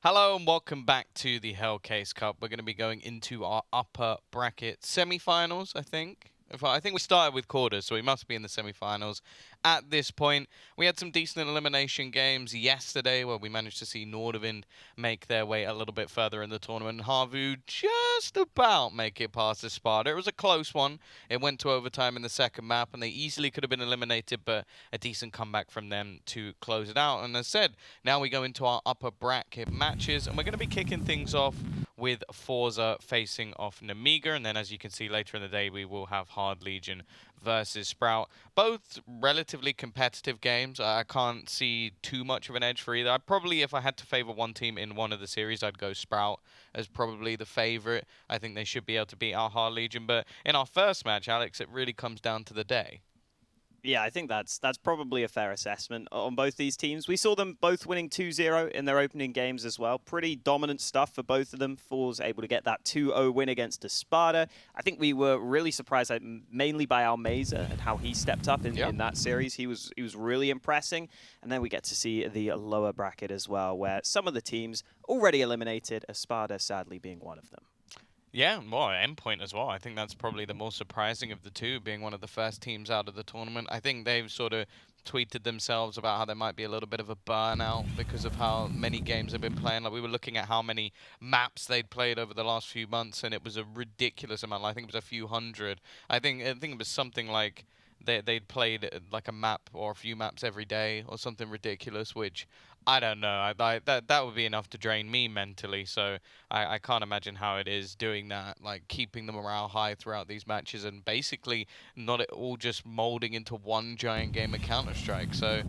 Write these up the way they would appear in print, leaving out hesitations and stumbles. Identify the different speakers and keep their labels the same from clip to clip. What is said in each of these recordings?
Speaker 1: Hello and welcome back to the Hellcase Cup. We're going to be going into our upper bracket semi-finals, I think. I think we started with quarters, so we must be in the semi-finals at this point. We had some decent elimination games yesterday where we managed to see Nordavind make their way a little bit further in the tournament. HAVU just about make it past ESPADA. It was a close one. It went to overtime in the second map, and they easily could have been eliminated, but a decent comeback from them to close it out. And as I said, now we go into our upper bracket matches, and we're going to be kicking things off with forZe facing off Nemiga, and then as you can see later in the day, we will have Hard Legion versus Sprout. Both relatively competitive games. I can't see too much of an edge for either. I'd probably, if I had to favor one team in one of the series, I'd go Sprout as probably the favorite. I think they should be able to beat our Hard Legion, but in our first match, Alex, it really comes down to the day.
Speaker 2: Yeah, I think that's probably a fair assessment on both these teams. We saw them both winning 2-0 in their opening games as well. Pretty dominant stuff for both of them. forZe able to get that 2-0 win against ESPADA. I think we were really surprised mainly by almazer and how he stepped up in that series. He was really impressing. And then we get to see the lower bracket as well, where some of the teams already eliminated, ESPADA sadly being one of them.
Speaker 1: Yeah, well, Endpoint as well. I think that's probably the most surprising of the two, being one of the first teams out of the tournament. I think they've sort of tweeted themselves about how there might be a little bit of a burnout because of how many games they've been playing. Like, we were looking at how many maps they'd played over the last few months, and it was a ridiculous amount. I think it was a few hundred. I think it was something like they'd played like a map or a few maps every day or something ridiculous, which I don't know. That would be enough to drain me mentally. So I can't imagine how it is doing that, like keeping the morale high throughout these matches and basically not at all just molding into one giant game of Counter-Strike. So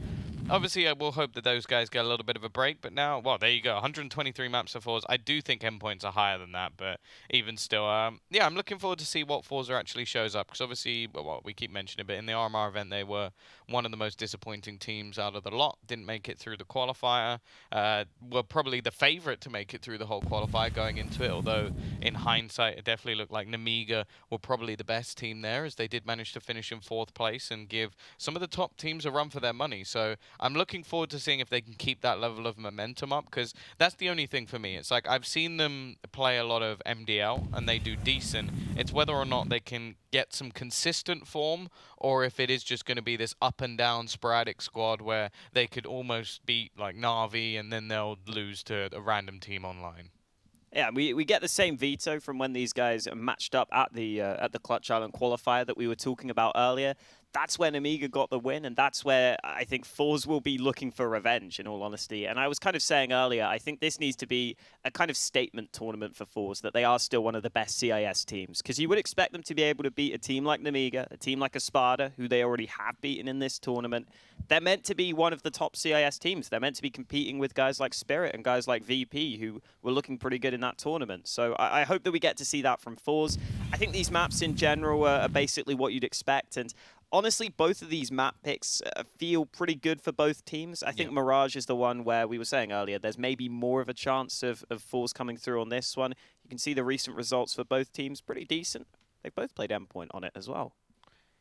Speaker 1: obviously, I will hope that those guys get a little bit of a break, but now, well, there you go, 123 maps for forZe. I do think endpoints are higher than that, but even still, yeah, I'm looking forward to see what forZe actually shows up, because obviously, well, we keep mentioning it, but in the RMR event, they were one of the most disappointing teams out of the lot, didn't make it through the qualifier, were probably the favorite to make it through the whole qualifier going into it, although in hindsight, it definitely looked like Nemiga were probably the best team there, as they did manage to finish in 4th place and give some of the top teams a run for their money. So I'm looking forward to seeing if they can keep that level of momentum up, because that's the only thing for me. It's like I've seen them play a lot of MDL and they do decent. It's whether or not they can get some consistent form, or if it is just going to be this up and down sporadic squad where they could almost beat like Na'Vi and then they'll lose to a random team online.
Speaker 2: Yeah, we get the same veto from when these guys matched up at the Clutch Island qualifier that we were talking about earlier. That's when Nemiga got the win, and that's where I think forZe will be looking for revenge, in all honesty. And I was kind of saying earlier, I think this needs to be a kind of statement tournament for forZe, that they are still one of the best CIS teams. Because you would expect them to be able to beat a team like Nemiga, a team like ESPADA, who they already have beaten in this tournament. They're meant to be one of the top CIS teams. They're meant to be competing with guys like Spirit and guys like VP, who were looking pretty good in that tournament. So I hope that we get to see that from forZe. I think these maps in general are basically what you'd expect, and honestly, both of these map picks feel pretty good for both teams. I think Mirage is the one where we were saying earlier, there's maybe more of a chance of forZe coming through on this one. You can see the recent results for both teams, pretty decent. They both played Endpoint on it as well.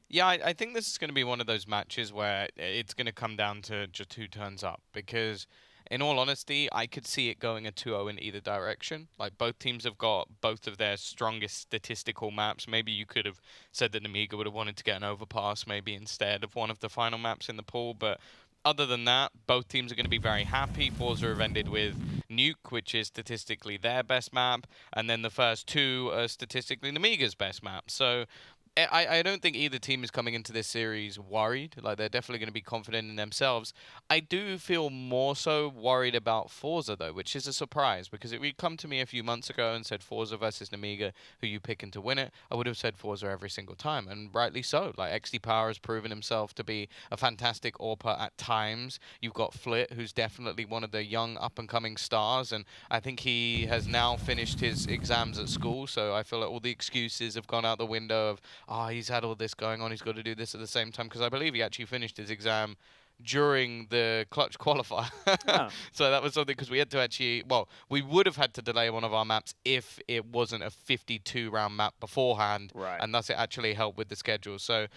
Speaker 1: Yeah, I think this is going to be one of those matches where it's going to come down to just who turns up, because in all honesty, I could see it going a 2-0 in either direction. Like, both teams have got both of their strongest statistical maps. Maybe you could have said that Nemiga would have wanted to get an overpass maybe instead of one of the final maps in the pool, but other than that, both teams are going to be very happy. forZe have ended with Nuke, which is statistically their best map, and then the first two are statistically Nemiga's best map. So I don't think either team is coming into this series worried. Like, they're definitely going to be confident in themselves. I do feel more so worried about forZe, though, which is a surprise, because if you'd come to me a few months ago and said forZe versus Nemiga, who you picking to win it, I would have said forZe every single time, and rightly so. Like, xsepower has proven himself to be a fantastic AWPer at times. You've got Flit, who's definitely one of the young up-and-coming stars, and I think he has now finished his exams at school, so I feel like all the excuses have gone out the window of, oh, he's had all this going on, he's got to do this at the same time, because I believe he actually finished his exam during the clutch qualifier.
Speaker 2: Oh.
Speaker 1: So that was something, because we had to actually, well, we would have had to delay one of our maps if it wasn't a 52 round map beforehand,
Speaker 2: Right.
Speaker 1: and thus it actually helped with the schedule. So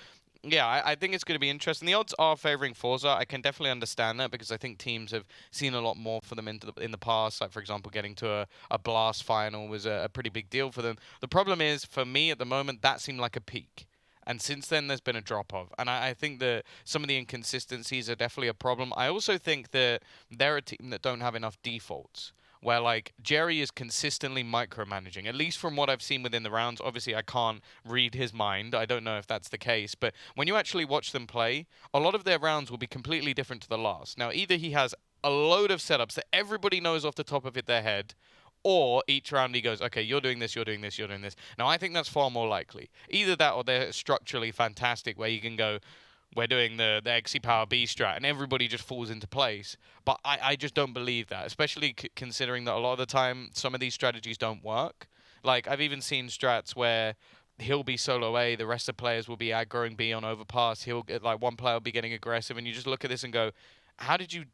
Speaker 1: Yeah, I think it's going to be interesting. The odds are favoring forZe. I can definitely understand that because I think teams have seen a lot more for them in the past. Like, for example, getting to a Blast final was a pretty big deal for them. The problem is, for me at the moment, that seemed like a peak. And since then, there's been a drop-off. And I think that some of the inconsistencies are definitely a problem. I also think that they're a team that don't have enough defaults where like Jerry is consistently micromanaging, at least from what I've seen within the rounds. Obviously, I can't read his mind. I don't know if that's the case, but when you actually watch them play, a lot of their rounds will be completely different to the last. Now, either he has a load of setups that everybody knows off the top of their head, or each round he goes, okay, you're doing this, you're doing this, you're doing this. Now, I think that's far more likely. Either that or they're structurally fantastic where you can go, we're doing the xsepower B strat, and everybody just falls into place. But I just don't believe that, especially considering that a lot of the time some of these strategies don't work. Like, I've even seen strats where he'll be solo A, the rest of the players will be aggroing B on overpass. He'll get, like, one player will be getting aggressive, and you just look at this and go, how did you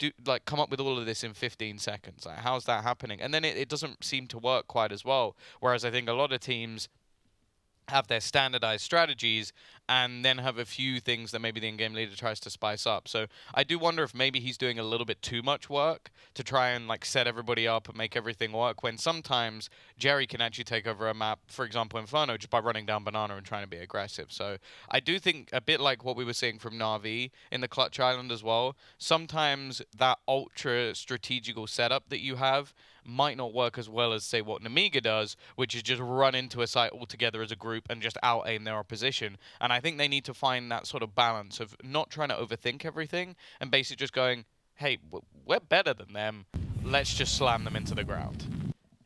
Speaker 1: come up with all of this in 15 seconds? Like, how's that happening? And then it doesn't seem to work quite as well. Whereas I think a lot of teams have their standardized strategies and then have a few things that maybe the in-game leader tries to spice up. So I do wonder if maybe he's doing a little bit too much work to try and like set everybody up and make everything work, when sometimes Jerry can actually take over a map, for example Inferno, just by running down banana and trying to be aggressive. So I do think, a bit like what we were seeing from Na'Vi in the Clutch Island as well, sometimes that ultra strategical setup that you have might not work as well as, say, what Nemiga does, which is just run into a site altogether as a group and just out-aim their opposition. And I think they need to find that sort of balance of not trying to overthink everything and basically just going, hey, we're better than them. Let's just slam them into the ground.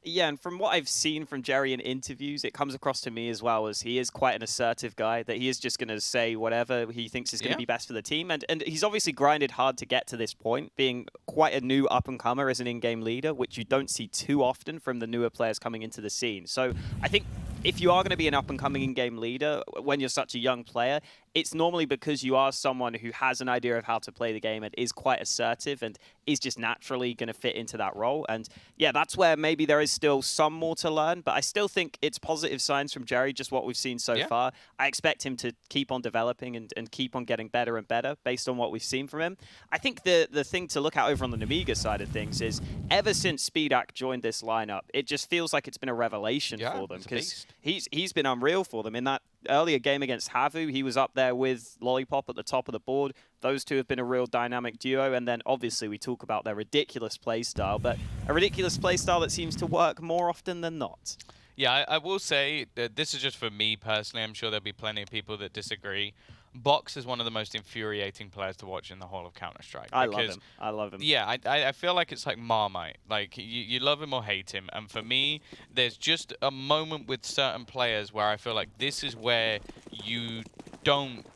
Speaker 2: Yeah, and from what I've seen from Jerry in interviews, it comes across to me as well as he is quite an assertive guy, that he is just going to say whatever he thinks is going to be best for the team. And he's obviously grinded hard to get to this point, being quite a new up-and-comer as an in-game leader, which you don't see too often from the newer players coming into the scene. So I think if you are going to be an up-and-coming in-game leader when you're such a young player, it's normally because you are someone who has an idea of how to play the game and is quite assertive and is just naturally going to fit into that role. And yeah, that's where maybe there is still some more to learn, but I still think it's positive signs from Jerry, just what we've seen so far. I expect him to keep on developing and keep on getting better and better based on what we've seen from him. I think the thing to look at over on the Nemiga side of things is, ever since Spiidi joined this lineup, it just feels like it's been a revelation for them, because he's been unreal for them. In that earlier game against HAVU, he was up there with Lollipop at the top of the board. Those two have been a real dynamic duo, and then obviously we talk about their ridiculous playstyle, but a ridiculous playstyle that seems to work more often than not.
Speaker 1: Yeah, I will say that this is just for me personally. I'm sure there'll be plenty of people that disagree. Box is one of the most infuriating players to watch in the whole of Counter-Strike.
Speaker 2: I love him. I love him.
Speaker 1: Yeah, I feel like it's like Marmite. Like, you love him or hate him. And for me, there's just a moment with certain players where I feel like this is where you don't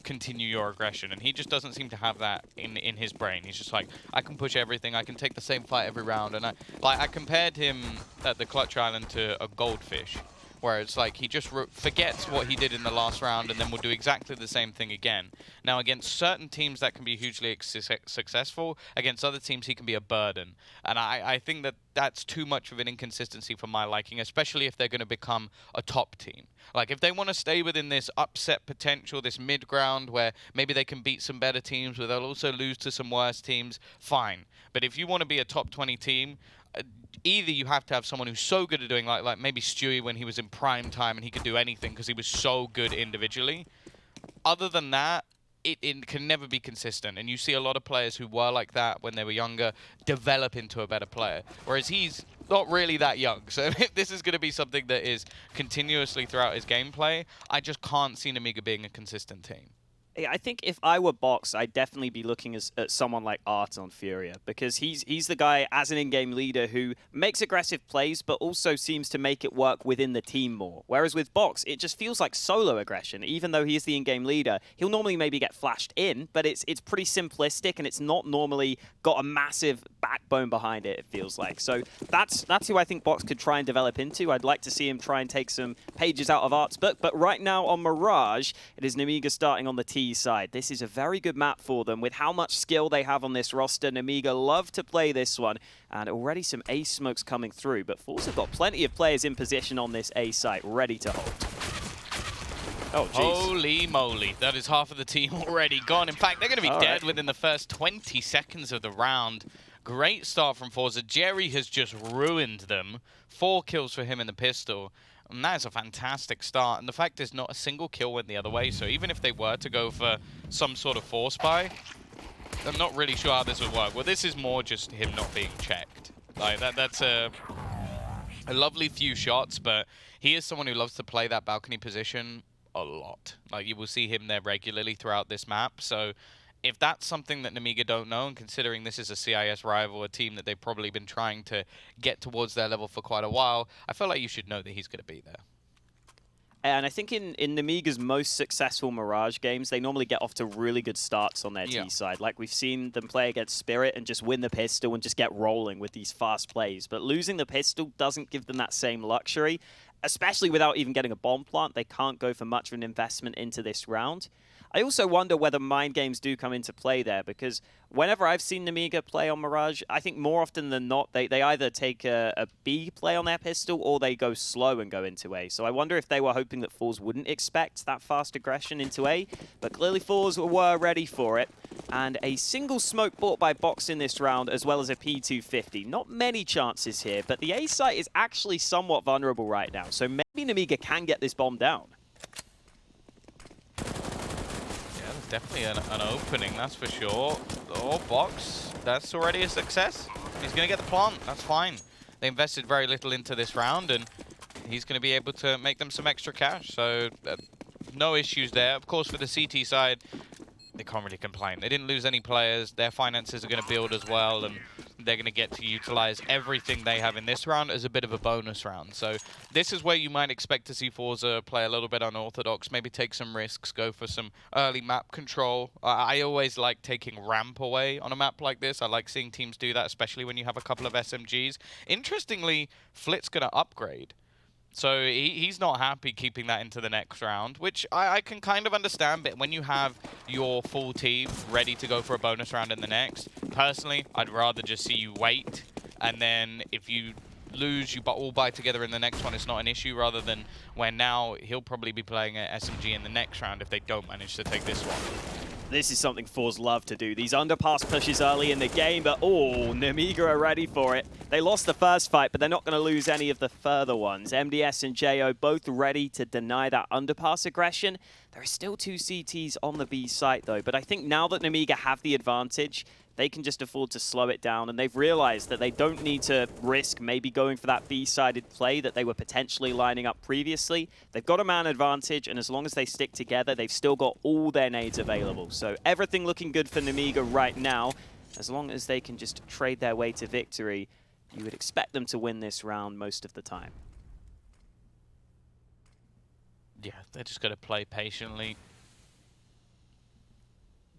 Speaker 1: continue your aggression, and he just doesn't seem to have that in his brain. He's just like, I can push everything, I can take the same fight every round. And I compared him at the Clutch Island to a goldfish, where it's like he just forgets what he did in the last round and then will do exactly the same thing again. Now, against certain teams that can be hugely successful, against other teams he can be a burden. And I think that that's too much of an inconsistency for my liking, especially if they're going to become a top team. Like, if they want to stay within this upset potential, this mid-ground where maybe they can beat some better teams, but they'll also lose to some worse teams, fine. But if you want to be a top 20 team, either you have to have someone who's so good at doing, like maybe Stewie when he was in prime time and he could do anything because he was so good individually. Other than that, it can never be consistent. And you see a lot of players who were like that when they were younger develop into a better player. Whereas he's not really that young. So if this is going to be something that is continuously throughout his gameplay, I just can't see Nemiga being a consistent team.
Speaker 2: I think if I were Box, I'd definitely be looking at someone like Art on Furia, because he's the guy as an in-game leader who makes aggressive plays, but also seems to make it work within the team more. Whereas with Box, it just feels like solo aggression. Even though he is the in-game leader, he'll normally maybe get flashed in, but it's pretty simplistic, and it's not normally got a massive backbone behind it, it feels like. So that's who I think Box could try and develop into. I'd like to see him try and take some pages out of Art's book, but right now on Mirage, it is Nemiga starting on the T side. This is a very good map for them with how much skill they have on this roster. Nemiga love to play this one, and already some A smokes coming through, but forZe have got plenty of players in position on this A site ready to hold. Oh, jeez.
Speaker 1: Holy moly, that is half of the team already gone. In fact, they're going to be dead within the first 20 seconds of the round. Great start from forZe. Jerry has just ruined them. 4 kills for him in the pistol. And that is a fantastic start. And the fact is not a single kill went the other way. So even if they were to go for some sort of force buy, I'm not really sure how this would work. Well, this is more just him not being checked. Like that's a lovely few shots, but he is someone who loves to play that balcony position a lot. Like, you will see him there regularly throughout this map. So if that's something that Nemiga don't know, and considering this is a CIS rival, a team that they've probably been trying to get towards their level for quite a while, I feel like you should know that he's going to be there.
Speaker 2: And I think in Nemiga's most successful Mirage games, they normally get off to really good starts on their T side. Like, we've seen them play against Spirit and just win the pistol and just get rolling with these fast plays. But losing the pistol doesn't give them that same luxury, especially without even getting a bomb plant. They can't go for much of an investment into this round. I also wonder whether mind games do come into play there, because whenever I've seen Nemiga play on Mirage, I think more often than not, they either take a B play on their pistol or they go slow and go into A. So I wonder if they were hoping that forZe wouldn't expect that fast aggression into A, but clearly forZe were ready for it. And a single smoke bought by Box in this round, as well as a P250. Not many chances here, but the A site is actually somewhat vulnerable right now, so maybe Nemiga can get this bomb down.
Speaker 1: Definitely an opening, that's for sure. Oh, Box, that's already a success. He's going to get the plant, that's fine. They invested very little into this round, and he's going to be able to make them some extra cash. So no issues there. Of course, for the CT side, they can't really complain. They didn't lose any players. Their finances are going to build as well, and they're going to get to utilize everything they have in this round as a bit of a bonus round. So this is where you might expect to see forZe play a little bit unorthodox, maybe take some risks, go for some early map control. I always like taking ramp away on a map like this. I like seeing teams do that, especially when you have a couple of SMGs. Interestingly, Flit's going to upgrade. So he's not happy keeping that into the next round, which I can kind of understand. But when you have your full team ready to go for a bonus round in the next, personally, I'd rather just see you wait. And then if you lose, you all buy together in the next one. It's not an issue, rather than when now he'll probably be playing an SMG in the next round if they don't manage to take this one.
Speaker 2: This is something forZe love to do. These underpass pushes early in the game, but oh, Nemiga are ready for it. They lost the first fight, but they're not going to lose any of the further ones. MDS and JO both ready to deny that underpass aggression. There are still 2 CTs on the B site, though, but I think now that Nemiga have the advantage, they can just afford to slow it down, and they've realized that they don't need to risk maybe going for that B-sided play that they were potentially lining up previously. They've got a man advantage, and as long as they stick together, they've still got all their nades available. So everything looking good for Nemiga right now. As long as they can just trade their way to victory, you would expect them to win this round most of the time.
Speaker 1: Yeah, they're just going to play patiently.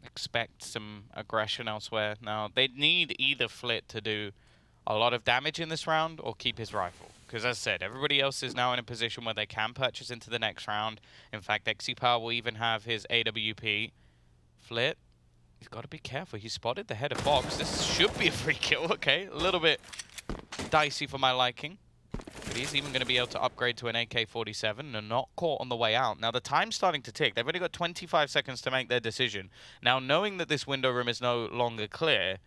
Speaker 1: Expect some aggression elsewhere. Now, they need either Flit to do a lot of damage in this round or keep his rifle. Because as I said, everybody else is now in a position where they can purchase into the next round. In fact, xsepower will even have his AWP. Flit, he's got to be careful. He spotted the head of Box. This should be a free kill. Okay, a little bit dicey for my liking. But he's even going to be able to upgrade to an AK-47 and not caught on the way out. Now, the time's starting to tick. They've only got 25 seconds to make their decision. Now, knowing that this window room is no longer clear,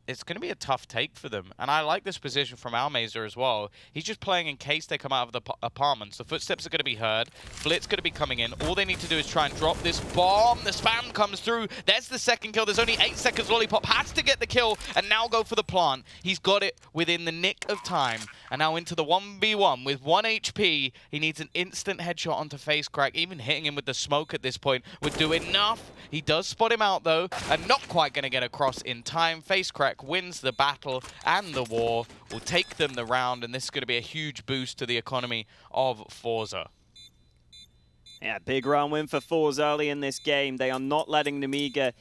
Speaker 1: it's going to be a tough take for them. And I like this position from almazer as well. He's just playing in case they come out of the apartments. The footsteps are going to be heard. Flit's going to be coming in. All they need to do is try and drop this bomb. The spam comes through. There's the second kill. There's only 8 seconds. Lollipop has to get the kill and now go for the plant. He's got it within the nick of time. And now into the 1v1 with 1 HP. He needs an instant headshot onto facecrack. Even hitting him with the smoke at this point would do enough. He does spot him out though, and not quite going to get across in time. Facecrack wins the battle and the war, will take them the round, and this is going to be a huge boost to the economy of forZe.
Speaker 2: Yeah, big round win for forZe early in this game. They are not letting Nemiga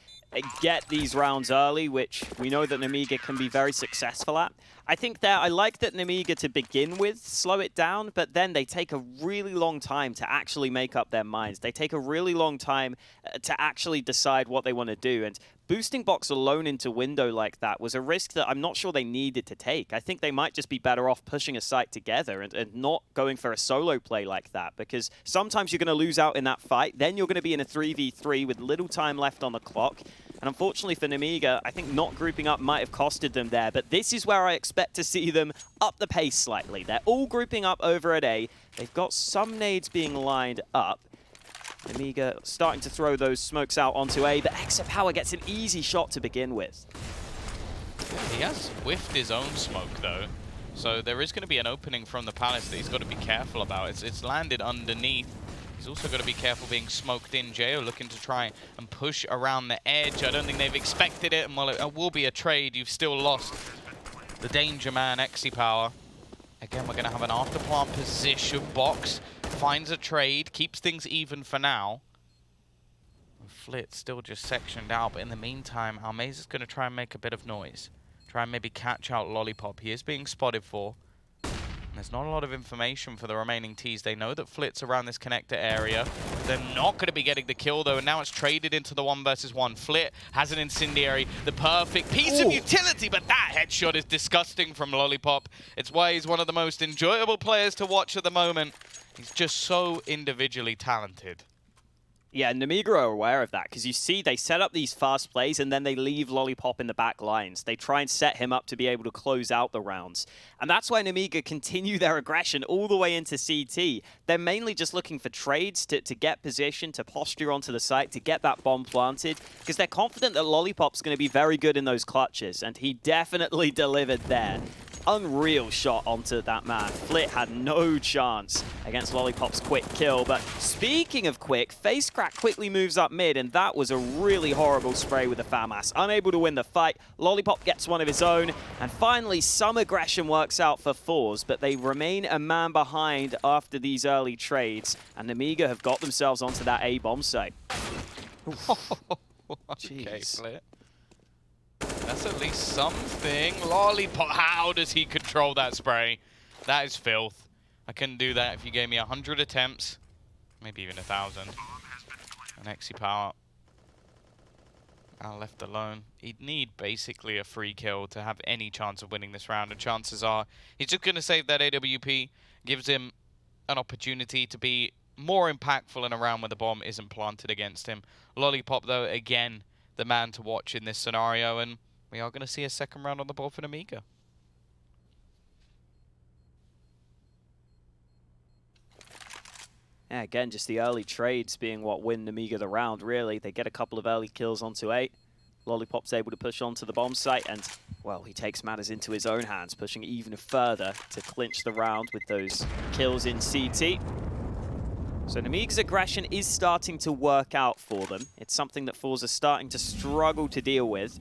Speaker 2: get these rounds early, which we know that Nemiga can be very successful at. I think that I like that Nemiga to begin with slow it down, but then they take a really long time to actually make up their minds. They take a really long time to actually decide what they want to do. And boosting box alone into window like that was a risk that I'm not sure they needed to take. I think they might just be better off pushing a site together and not going for a solo play like that, because sometimes you're going to lose out in that fight. Then you're going to be in a 3v3 with little time left on the clock. And unfortunately for Nemiga, I think not grouping up might have costed them there. But this is where I expect to see them up the pace slightly. They're all grouping up over at A. They've got some nades being lined up. Nemiga starting to throw those smokes out onto A, but xsepower gets an easy shot to begin with.
Speaker 1: He has whiffed his own smoke, though. So there is going to be an opening from the Palace that he's got to be careful about. It's landed underneath. He's also got to be careful being smoked in. Jo looking to try and push around the edge. I don't think they've expected it, and while it will be a trade, you've still lost the danger man, xsepower. Again, we're going to have an after-plant position. Box finds a trade, keeps things even for now. Flit still just sectioned out, but in the meantime, almazer is going to try and make a bit of noise. Try and maybe catch out Lollipop. He is being spotted for. There's not a lot of information for the remaining Ts. They know that Flit's around this connector area. They're not going to be getting the kill, though, and now it's traded into the 1 versus 1. Flit has an incendiary, the perfect piece of utility, but that headshot is disgusting from Lollipop. It's why he's one of the most enjoyable players to watch at the moment. He's just so individually talented.
Speaker 2: Yeah, Nemiga are aware of that, because you see they set up these fast plays and then they leave Lollipop in the back lines. They try and set him up to be able to close out the rounds. And that's why Nemiga continue their aggression all the way into CT. They're mainly just looking for trades to get position, to posture onto the site, to get that bomb planted, because they're confident that Lollipop's going to be very good in those clutches, and he definitely delivered there. Unreal shot onto that man. Flit had no chance against Lollipop's quick kill. But speaking of quick, facecrack quickly moves up mid, and that was a really horrible spray with the FAMAS. Unable to win the fight, Lollipop gets one of his own, and finally some aggression works out for forZe, but they remain a man behind after these early trades, and Nemiga have got themselves onto that A bomb site.
Speaker 1: Okay, Flit. That's at least something. Lollipop, how does he control that spray? That is filth. I couldn't do that if you gave me 100 attempts. Maybe even 1,000. And xsepower now left alone. He'd need basically a free kill to have any chance of winning this round. And chances are he's just going to save that AWP. Gives him an opportunity to be more impactful in a round where the bomb isn't planted against him. Lollipop, though, again, the man to watch in this scenario, and we are going to see a second round on the board for Nemiga.
Speaker 2: Yeah, again, just the early trades being what win Nemiga the round, really. They get a couple of early kills onto 8. Lollipop's able to push onto the bomb site, and, well, he takes matters into his own hands, pushing even further to clinch the round with those kills in CT. So Nemiga's aggression is starting to work out for them. It's something that forZe are starting to struggle to deal with.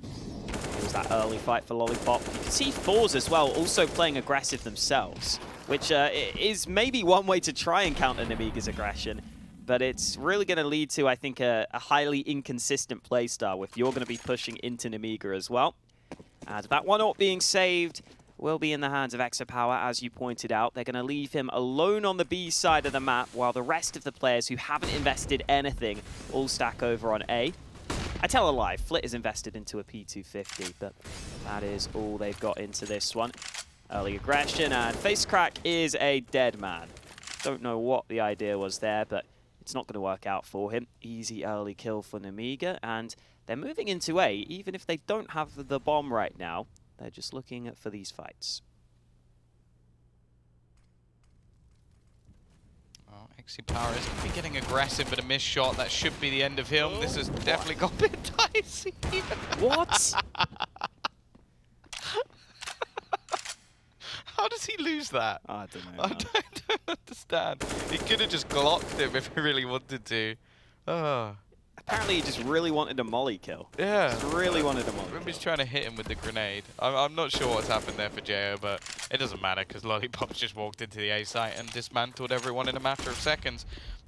Speaker 2: It was that early fight for Lollipop. You can see forZe as well also playing aggressive themselves, which is maybe one way to try and counter Nemiga's aggression, but it's really going to lead to, I think, a highly inconsistent playstyle if you're going to be pushing into Nemiga as well. And that 1-0 being saved will be in the hands of xsepower, as you pointed out. They're going to leave him alone on the B side of the map, while the rest of the players who haven't invested anything all stack over on A. I tell a lie, Flit is invested into a P250, but that is all they've got into this one. Early aggression, and facecrack is a dead man. Don't know what the idea was there, but it's not going to work out for him. Easy early kill for Nemiga, and they're moving into A, even if they don't have the bomb right now. They're just looking for these fights.
Speaker 1: Well, xsepower is going to be getting aggressive, but a missed shot. That should be the end of him. This has definitely got a bit dicey.
Speaker 2: What?
Speaker 1: How does he lose that?
Speaker 2: I don't know.
Speaker 1: I don't understand. He could have just glocked him if he really wanted to. Oh.
Speaker 2: Apparently he just really wanted a molly kill.
Speaker 1: Yeah.
Speaker 2: Just really wanted a molly
Speaker 1: I remember
Speaker 2: kill.
Speaker 1: he's trying to hit him with the grenade. I'm not sure what's happened there for Jo, but it doesn't matter because Lollipop's just walked into the A site and dismantled everyone in a matter of seconds.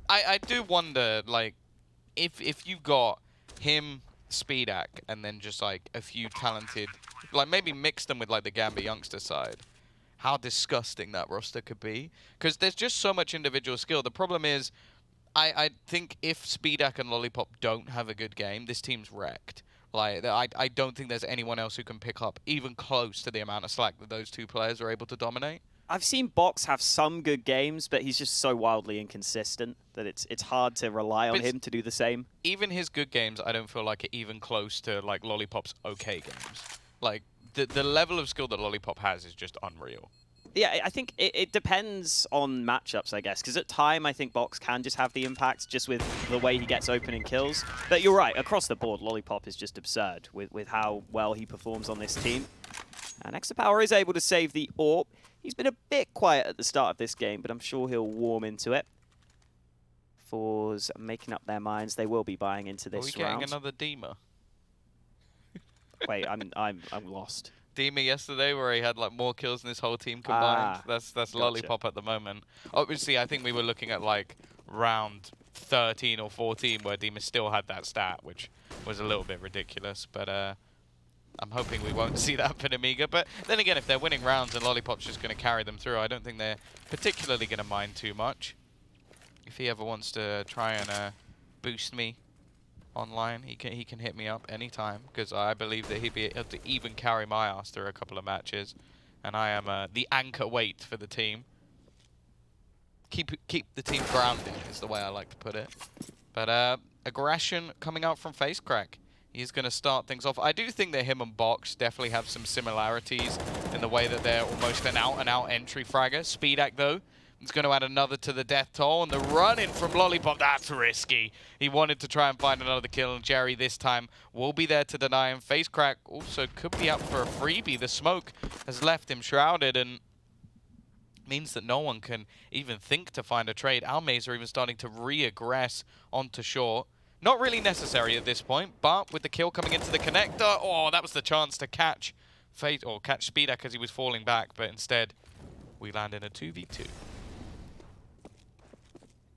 Speaker 1: I do wonder, like, if you got him, Spiidi, and then just like a few talented, like maybe mix them with like the Gambit youngster side, how disgusting that roster could be. Because there's just so much individual skill. The problem is, I think if Spiidi and Lollipop don't have a good game, this team's wrecked. Like, I don't think there's anyone else who can pick up even close to the amount of slack that those two players are able to dominate.
Speaker 2: I've seen Box have some good games, but he's just so wildly inconsistent that it's hard to rely on him to do the same.
Speaker 1: Even his good games, I don't feel like are even close to like Lollipop's okay games. Like the level of skill that Lollipop has is just unreal.
Speaker 2: Yeah, I think it depends on matchups, I guess, because at time I think Box can just have the impact just with the way he gets opening kills. But you're right, across the board, Lollipop is just absurd with how well he performs on this team. And xsepower is able to save the AWP. He's been a bit quiet at the start of this game, but I'm sure he'll warm into it. forZe making up their minds. They will be buying into this round.
Speaker 1: Are we getting another Dima?
Speaker 2: Wait, I'm lost.
Speaker 1: Dima yesterday, where he had like more kills than his whole team combined. That's
Speaker 2: gotcha.
Speaker 1: Lollipop at the moment. Obviously, I think we were looking at like round 13 or 14, where Dima still had that stat, which was a little bit ridiculous. But I'm hoping we won't see that for Nemiga. But then again, if they're winning rounds and Lollipop's just going to carry them through, I don't think they're particularly going to mind too much. If he ever wants to try and boost me online, he can hit me up anytime, because I believe that he'd be able to even carry my ass through a couple of matches, and I am the anchor weight for the team. Keep the team grounded is the way I like to put it. But aggression coming out from facecrack. He's going to start things off. I do think that him and Box definitely have some similarities in the way that they're almost an out-and-out entry fragger. Spiidi, though, is going to add another to the death toll. And the run-in from Lollipop, that's risky. He wanted to try and find another kill, and Jerry this time will be there to deny him. Facecrack also could be up for a freebie. The smoke has left him shrouded, and means that no one can even think to find a trade. Almazer even starting to re-aggress onto short. Not really necessary at this point, but with the kill coming into the connector, oh, that was the chance to catch catch Spiidi as he was falling back, but instead we land in a 2v2.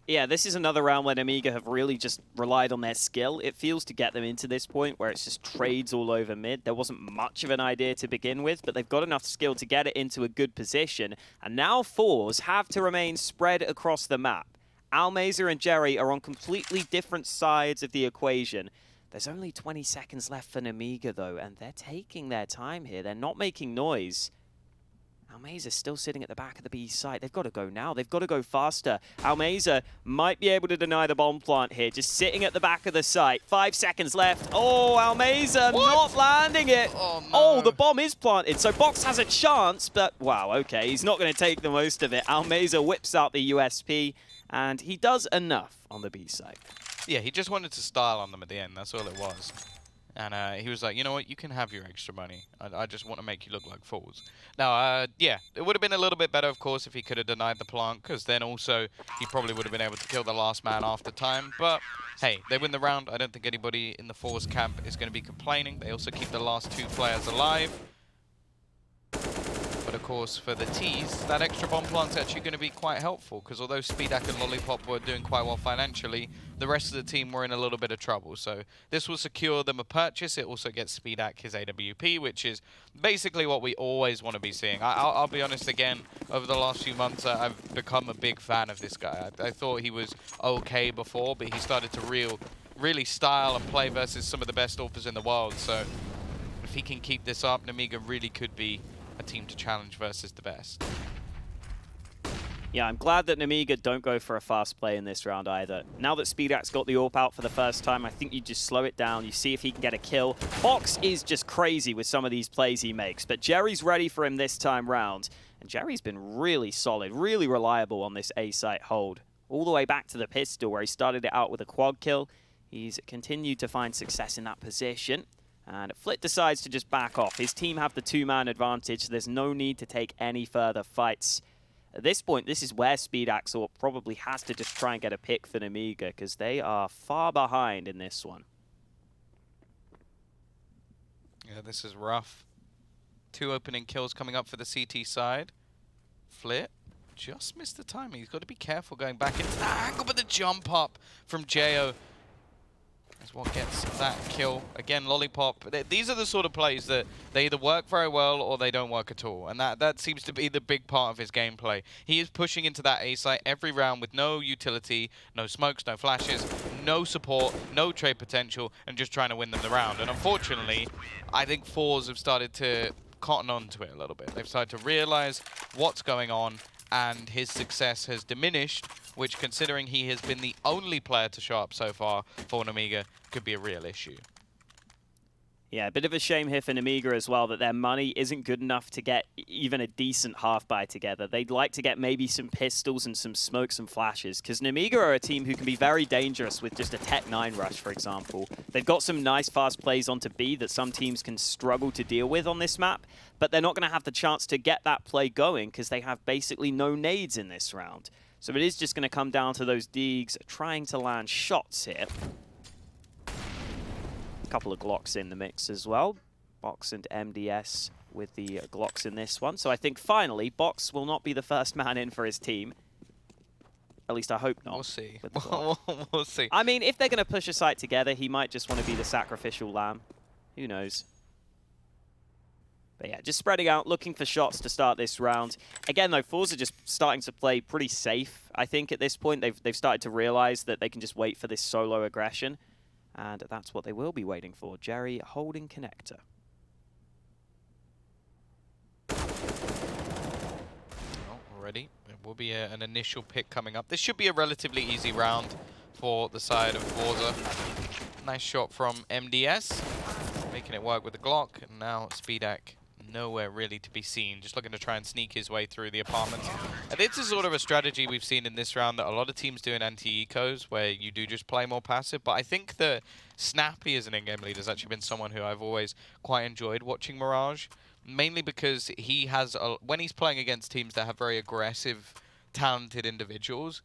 Speaker 2: Yeah, this is another round where Nemiga have really just relied on their skill. It feels to get them into this point where it's just trades all over mid. There wasn't much of an idea to begin with, but they've got enough skill to get it into a good position. And now forZe have to remain spread across the map. almazer and Jerry are on completely different sides of the equation. There's only 20 seconds left for Nemiga, though, and they're taking their time here. They're not making noise. almazer's still sitting at the back of the B site. They've got to go now. They've got to go faster. almazer might be able to deny the bomb plant here, just sitting at the back of the site. 5 seconds left. Oh, almazer not landing it.
Speaker 1: Oh, no.
Speaker 2: Oh, the bomb is planted. So Box has a chance, but wow, okay. He's not going to take the most of it. almazer whips out the USP, and he does enough on the B site.
Speaker 1: Yeah, he just wanted to style on them at the end. That's all it was. And he was like, you know what, you can have your extra money. I just want to make you look like fools. Now, yeah, it would have been a little bit better, of course, if he could have denied the plant, because then also he probably would have been able to kill the last man after time. But, hey, they win the round. I don't think anybody in the forZe camp is going to be complaining. They also keep the last 2 players alive. But, of course, for the T's, that extra bomb plant's actually going to be quite helpful, because although Spiidi and Lollipop were doing quite well financially, the rest of the team were in a little bit of trouble. So this will secure them a purchase. It also gets Spiidi his AWP, which is basically what we always want to be seeing. I'll be honest, again, over the last few months, I've become a big fan of this guy. I thought he was okay before, but he started to really style and play versus some of the best AWPers in the world. So if he can keep this up, Nemiga really could be a team to challenge versus the best.
Speaker 2: Yeah, I'm glad that Nemiga don't go for a fast play in this round either. Now that Spiidi's got the AWP out for the first time, I think you just slow it down. You see if he can get a kill. Box is just crazy with some of these plays he makes, but Jerry's ready for him this time round. And Jerry's been really solid, really reliable on this A-site hold. All the way back to the pistol where he started it out with a quad kill. He's continued to find success in that position. And Flit decides to just back off. His team have the 2-man advantage, so there's no need to take any further fights. At this point, this is where Spiidi probably has to just try and get a pick for Nemiga, because they are far behind in this one.
Speaker 1: Yeah, this is rough. 2 opening kills coming up for the CT side. Flit just missed the timing. He's got to be careful going back into that angle, but the jump up from Jo. is what gets that kill. Again, Lollipop. These are the sort of plays that they either work very well or they don't work at all. And that seems to be the big part of his gameplay. He is pushing into that A site every round with no utility, no smokes, no flashes, no support, no trade potential, and just trying to win them the round. And unfortunately, I think forZe have started to cotton on to it a little bit. They've started to realize what's going on, and his success has diminished, which, considering he has been the only player to show up so far for Nemiga, could be a real issue.
Speaker 2: Yeah, a bit of a shame here for Nemiga as well that their money isn't good enough to get even a decent half-buy together. They'd like to get maybe some pistols and some smokes and flashes, because Nemiga are a team who can be very dangerous with just a Tech 9 rush, for example. They've got some nice fast plays onto B that some teams can struggle to deal with on this map, but they're not going to have the chance to get that play going because they have basically no nades in this round. So it is just going to come down to those Deegs trying to land shots here. Couple of Glocks in the mix as well. Box and MDS with the Glocks in this one. So I think finally, Box will not be the first man in for his team. At least I hope not.
Speaker 1: We'll see.
Speaker 2: We'll
Speaker 1: see.
Speaker 2: I mean, if they're going to push a site together, he might just want to be the sacrificial lamb. Who knows? But yeah, just spreading out, looking for shots to start this round. Again, though, forZe are just starting to play pretty safe, I think, at this point. They've started to realize that they can just wait for this solo aggression. And that's what they will be waiting for. Jerry holding connector.
Speaker 1: Already, it will be an initial pick coming up. This should be a relatively easy round for the side of forZe. Nice shot from MDS, making it work with the Glock. And now Spiidi nowhere really to be seen, just looking to try and sneak his way through the apartments. And this is sort of a strategy we've seen in this round that a lot of teams do in anti-ecos, where you do just play more passive. But I think that Snappy as an in-game leader has actually been someone who I've always quite enjoyed watching Mirage, mainly because he has, when he's playing against teams that have very aggressive, talented individuals,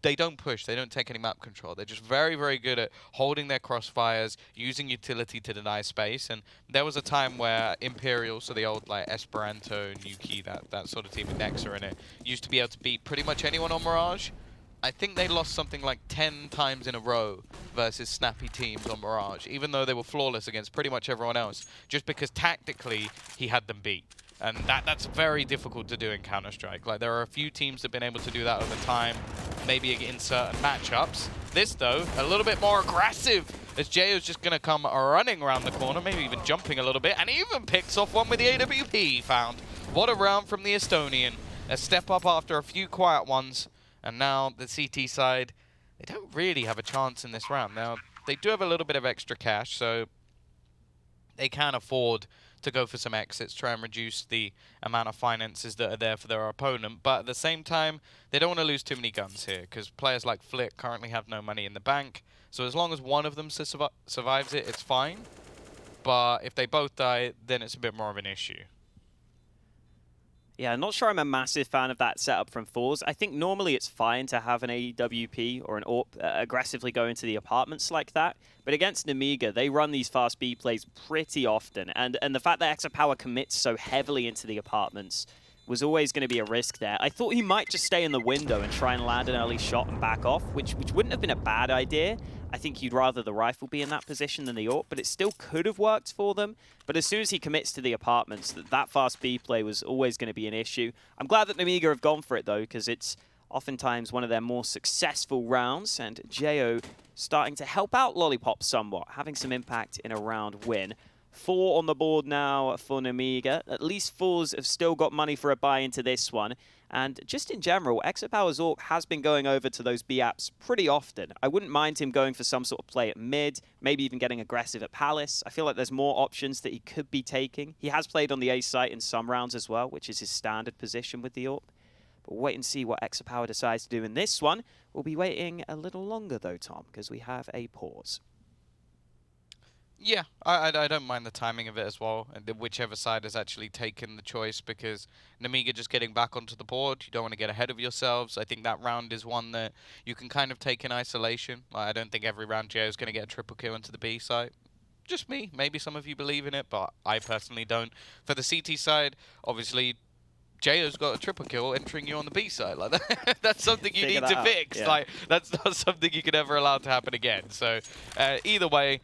Speaker 1: they don't push, they don't take any map control. They're just very, very good at holding their crossfires, using utility to deny space. And there was a time where Imperial, so the old like Esperanto, Nuki, that sort of team with Nexa in it, used to be able to beat pretty much anyone on Mirage. I think they lost something like 10 times in a row versus snappy teams on Mirage, even though they were flawless against pretty much everyone else, just because tactically he had them beat. And that's very difficult to do in Counter-Strike. Like, there are a few teams that have been able to do that over time, maybe in certain matchups. This, though, a little bit more aggressive, as Jayo's just going to come running around the corner, maybe even jumping a little bit, and he even picks off one with the AWP he found. What a round from the Estonian. A step up after a few quiet ones, and now the CT side, they don't really have a chance in this round. Now, they do have a little bit of extra cash, so they can afford to go for some exits, try and reduce the amount of finances that are there for their opponent. But at the same time, they don't want to lose too many guns here, because players like Flick currently have no money in the bank. So as long as one of them survives it, it's fine. But if they both die, then it's a bit more of an issue.
Speaker 2: Yeah, I'm not sure I'm a massive fan of that setup from forZe. I think normally it's fine to have an AWP or an AWP aggressively go into the apartments like that. But against Nemiga, they run these fast B plays pretty often. And the fact that xsepower commits so heavily into the apartments was always going to be a risk there. I thought he might just stay in the window and try and land an early shot and back off, which wouldn't have been a bad idea. I think you'd rather the rifle be in that position than the AWP, but it still could have worked for them. But as soon as he commits to the apartments, that fast B play was always going to be an issue. I'm glad that Nemiga have gone for it, though, because it's oftentimes one of their more successful rounds, and Jo starting to help out Lollipop somewhat, having some impact in a round win. 4 on the board now for Nemiga. At least forZe have still got money for a buy into this one. And just in general, xsepower's AWP has been going over to those B apps pretty often. I wouldn't mind him going for some sort of play at mid, maybe even getting aggressive at Palace. I feel like there's more options that he could be taking. He has played on the A site in some rounds as well, which is his standard position with the AWP. But we'll wait and see what xsepower decides to do in this one. We'll be waiting a little longer though, Tom, because we have a pause.
Speaker 1: Yeah, I don't mind the timing of it as well, and whichever side has actually taken the choice, because Nemiga just getting back onto the board, you don't want to get ahead of yourselves. I think that round is one that you can kind of take in isolation. I don't think every round Jay is going to get a triple kill into the B side. Just me. Maybe some of you believe in it, but I personally don't. For the CT side, obviously, Jayo's got a triple kill entering you on the B side. Like that's something you
Speaker 2: Figure
Speaker 1: need
Speaker 2: that
Speaker 1: to
Speaker 2: out.
Speaker 1: fix.
Speaker 2: Yeah.
Speaker 1: Like that's not something you can ever allow to happen again. So either way,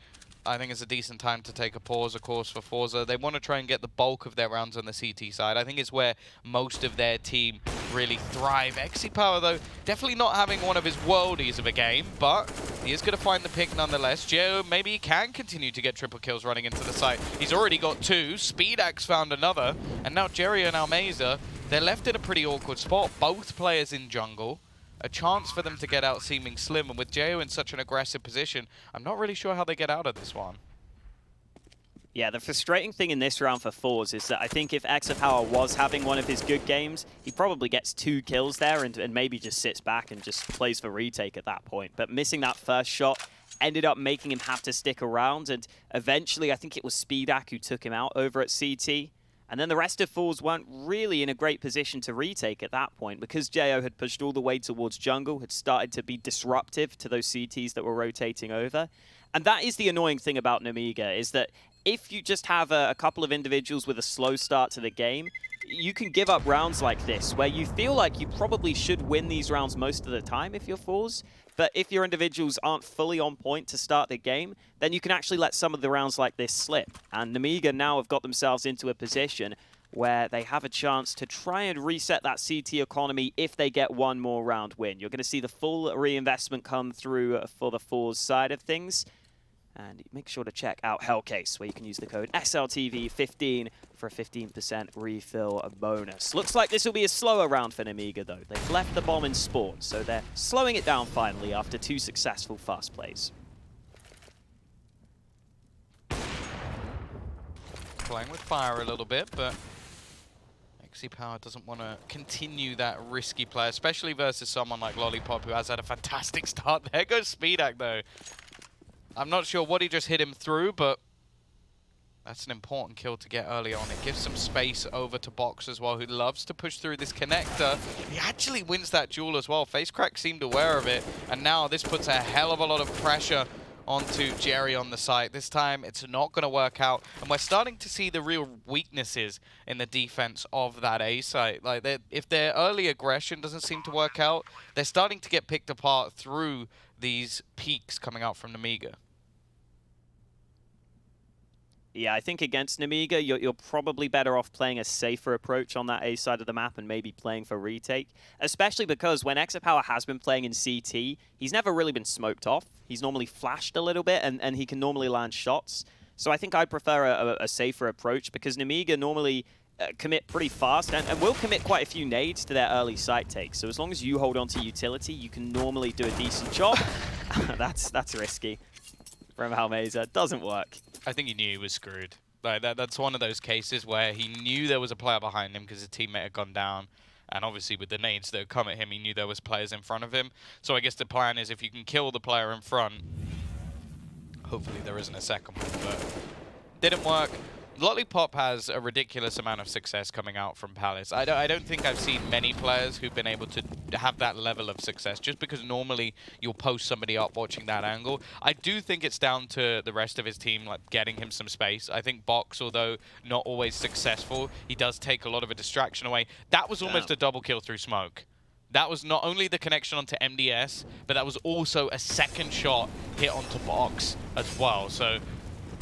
Speaker 1: I think it's a decent time to take a pause, of course, for forZe. They want to try and get the bulk of their rounds on the CT side. I think it's where most of their team really thrive. xsepower, though, definitely not having one of his worldies of a game, but he is going to find the pick nonetheless. Jayo, maybe he can continue to get triple kills running into the site. He's already got 2. Speedax found another. And now Jerry and almazer, they're left in a pretty awkward spot. Both players in jungle. A chance for them to get out seeming slim, and with Jayo in such an aggressive position, I'm not really sure how they get out of this one.
Speaker 2: Yeah, the frustrating thing in this round for forZe is that I think if xsepower was having one of his good games, he probably gets 2 kills there and maybe just sits back and just plays for retake at that point. But missing that first shot ended up making him have to stick around, and eventually I think it was Speedak who took him out over at CT. And then the rest of forZe weren't really in a great position to retake at that point because Jayo had pushed all the way towards jungle, had started to be disruptive to those CTs that were rotating over. And that is the annoying thing about Nemiga, is that if you just have a couple of individuals with a slow start to the game, you can give up rounds like this, where you feel like you probably should win these rounds most of the time if you're forZe. But if your individuals aren't fully on point to start the game, then you can actually let some of the rounds like this slip. And Nemiga now have got themselves into a position where they have a chance to try and reset that CT economy if they get one more round win. You're going to see the full reinvestment come through for the forZe side of things. And make sure to check out Hellcase, where you can use the code SLTV15 for a 15% refill bonus. Looks like this will be a slower round for Nemiga, though. They've left the bomb in spawn, so they're slowing it down finally after 2 successful fast plays.
Speaker 1: Playing with fire a little bit, but xsepower doesn't want to continue that risky play, especially versus someone like Lollipop, who has had a fantastic start. There goes Speedak, though. I'm not sure what he just hit him through, but that's an important kill to get early on. It gives some space over to Box as well, who loves to push through this connector. He actually wins that duel as well. facecrack seemed aware of it, and now this puts a hell of a lot of pressure onto Jerry on the site. This time, it's not going to work out, and we're starting to see the real weaknesses in the defense of that A site. Like, if their early aggression doesn't seem to work out, they're starting to get picked apart through these peaks coming out from Nemiga.
Speaker 2: Yeah, I think against Nemiga, you're probably better off playing a safer approach on that A side of the map and maybe playing for retake. Especially because when xsepower has been playing in CT, he's never really been smoked off. He's normally flashed a little bit, and he can normally land shots. So I think I'd prefer a safer approach, because Nemiga normally commit pretty fast and will commit quite a few nades to their early site takes. So as long as you hold on to utility, you can normally do a decent job. That's risky from almazer. Doesn't work.
Speaker 1: I think he knew he was screwed. Like that's one of those cases where he knew there was a player behind him because his teammate had gone down. And obviously with the nades that had come at him, he knew there was players in front of him. So I guess the plan is if you can kill the player in front, hopefully there isn't a second one, but didn't work. Lollipop has a ridiculous amount of success coming out from Palace. I don't think I've seen many players who've been able to have that level of success, just because normally you'll post somebody up watching that angle. I do think it's down to the rest of his team, like getting him some space. I think Box, although not always successful, he does take a lot of a distraction away. That was almost a double kill through smoke. That was not only the connection onto MDS, but that was also a second shot hit onto Box as well. So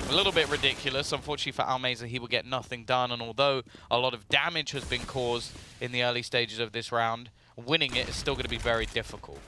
Speaker 1: a little bit ridiculous. Unfortunately for almazer, he will get nothing done, and although a lot of damage has been caused in the early stages of this round, winning it is still going to be very difficult.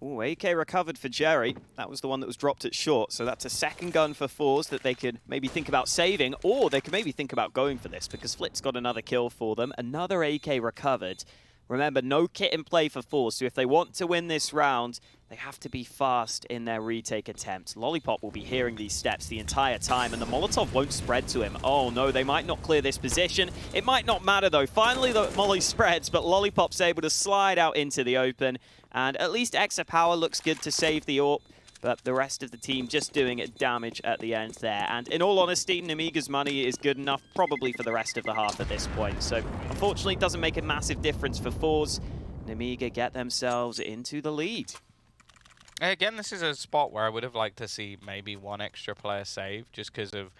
Speaker 2: Ooh, AK recovered for Jerry. That was the one that was dropped at short, so that's a second gun for forZe that they could maybe think about saving, or they could maybe think about going for this, because Flit's got another kill for them. Another AK recovered. Remember, no kit in play for forZe, so if they want to win this round, they have to be fast in their retake attempt. Lollipop will be hearing these steps the entire time, and the Molotov won't spread to him. Oh no, they might not clear this position. It might not matter though. Finally, the Molly spreads, but Lollipop's able to slide out into the open, and at least xsepower looks good to save the AWP. But the rest of the team just doing damage at the end there. And in all honesty, Nemiga's money is good enough probably for the rest of the half at this point. So unfortunately, it doesn't make a massive difference for forZe. Nemiga get themselves into the lead.
Speaker 1: Again, this is a spot where I would have liked to see maybe one extra player save, just because of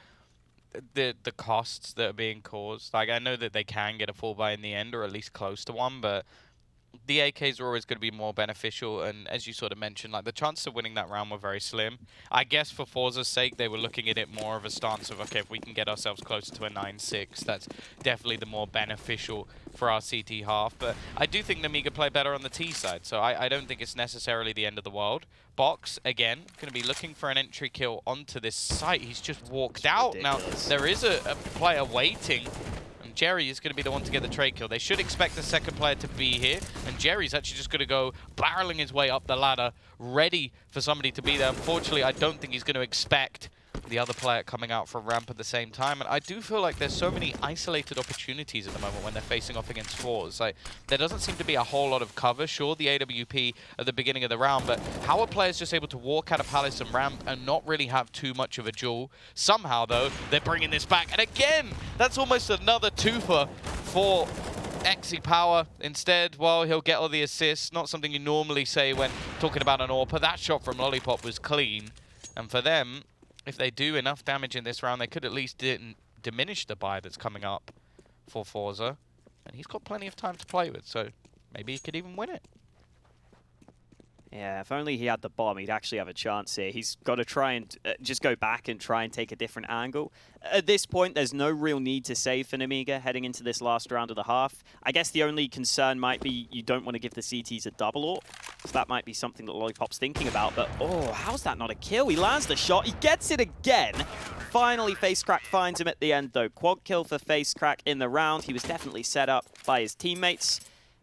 Speaker 1: the costs that are being caused. Like, I know that they can get a full buy in the end, or at least close to one, but the AKs are always going to be more beneficial, and as you sort of mentioned, like the chances of winning that round were very slim. I guess for forZe's sake, they were looking at it more of a stance of, okay, if we can get ourselves closer to a 9-6, that's definitely the more beneficial for our CT half. But I do think Nemiga play better on the T side, so I don't think it's necessarily the end of the world. Box, again, going to be looking for an entry kill onto this site. He's just walked out. Now, there is a player waiting, and Jerry is going to be the one to get the trade kill. They should expect the second player to be here, and Jerry's actually just going to go barreling his way up the ladder, ready for somebody to be there. Unfortunately, I don't think he's going to expect the other player coming out from ramp at the same time, and I do feel like there's so many isolated opportunities at the moment when they're facing off against forZe. Like, there doesn't seem to be a whole lot of cover. Sure, the AWP at the beginning of the round, but how are players just able to walk out of Palace and ramp and not really have too much of a duel? Somehow, though, they're bringing this back, and again, that's almost another twofer for xsepower. Instead, well, he'll get all the assists. Not something you normally say when talking about an AWP. That shot from Lollipop was clean, and for them, if they do enough damage in this round, they could at least diminish the buy that's coming up for forZe. And he's got plenty of time to play with, so maybe he could even win it.
Speaker 2: Yeah, if only he had the bomb, he'd actually have a chance here. He's got to try and just go back and try and take a different angle. At this point, there's no real need to save for Nemiga heading into this last round of the half. I guess the only concern might be you don't want to give the CTs a double AWP. So that might be something that Lollipop's thinking about. But, oh, how's that not a kill? He lands the shot. He gets it again. Finally, facecrack finds him at the end, though. Quad kill for facecrack in the round. He was definitely set up by his teammates.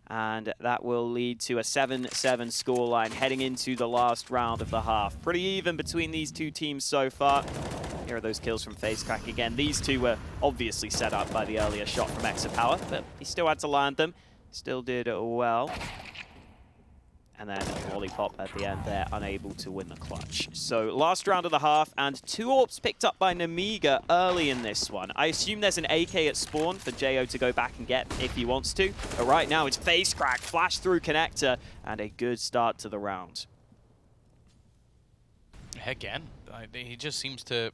Speaker 2: And that will lead to a 7-7 scoreline heading into the last round of the half. Pretty even between these two teams so far. Here are those kills from facecrack again. These two were obviously set up by the earlier shot from xsepower, but he still had to land them. Still did well. And then Lollipop at the end there, unable to win the clutch. So last round of the half, and 2 AWPs picked up by Nemiga early in this one. I assume there's an AK at spawn for JO to go back and get if he wants to. But right now it's facecrack, flash through connector, and a good start to the round.
Speaker 1: Again, he just seems to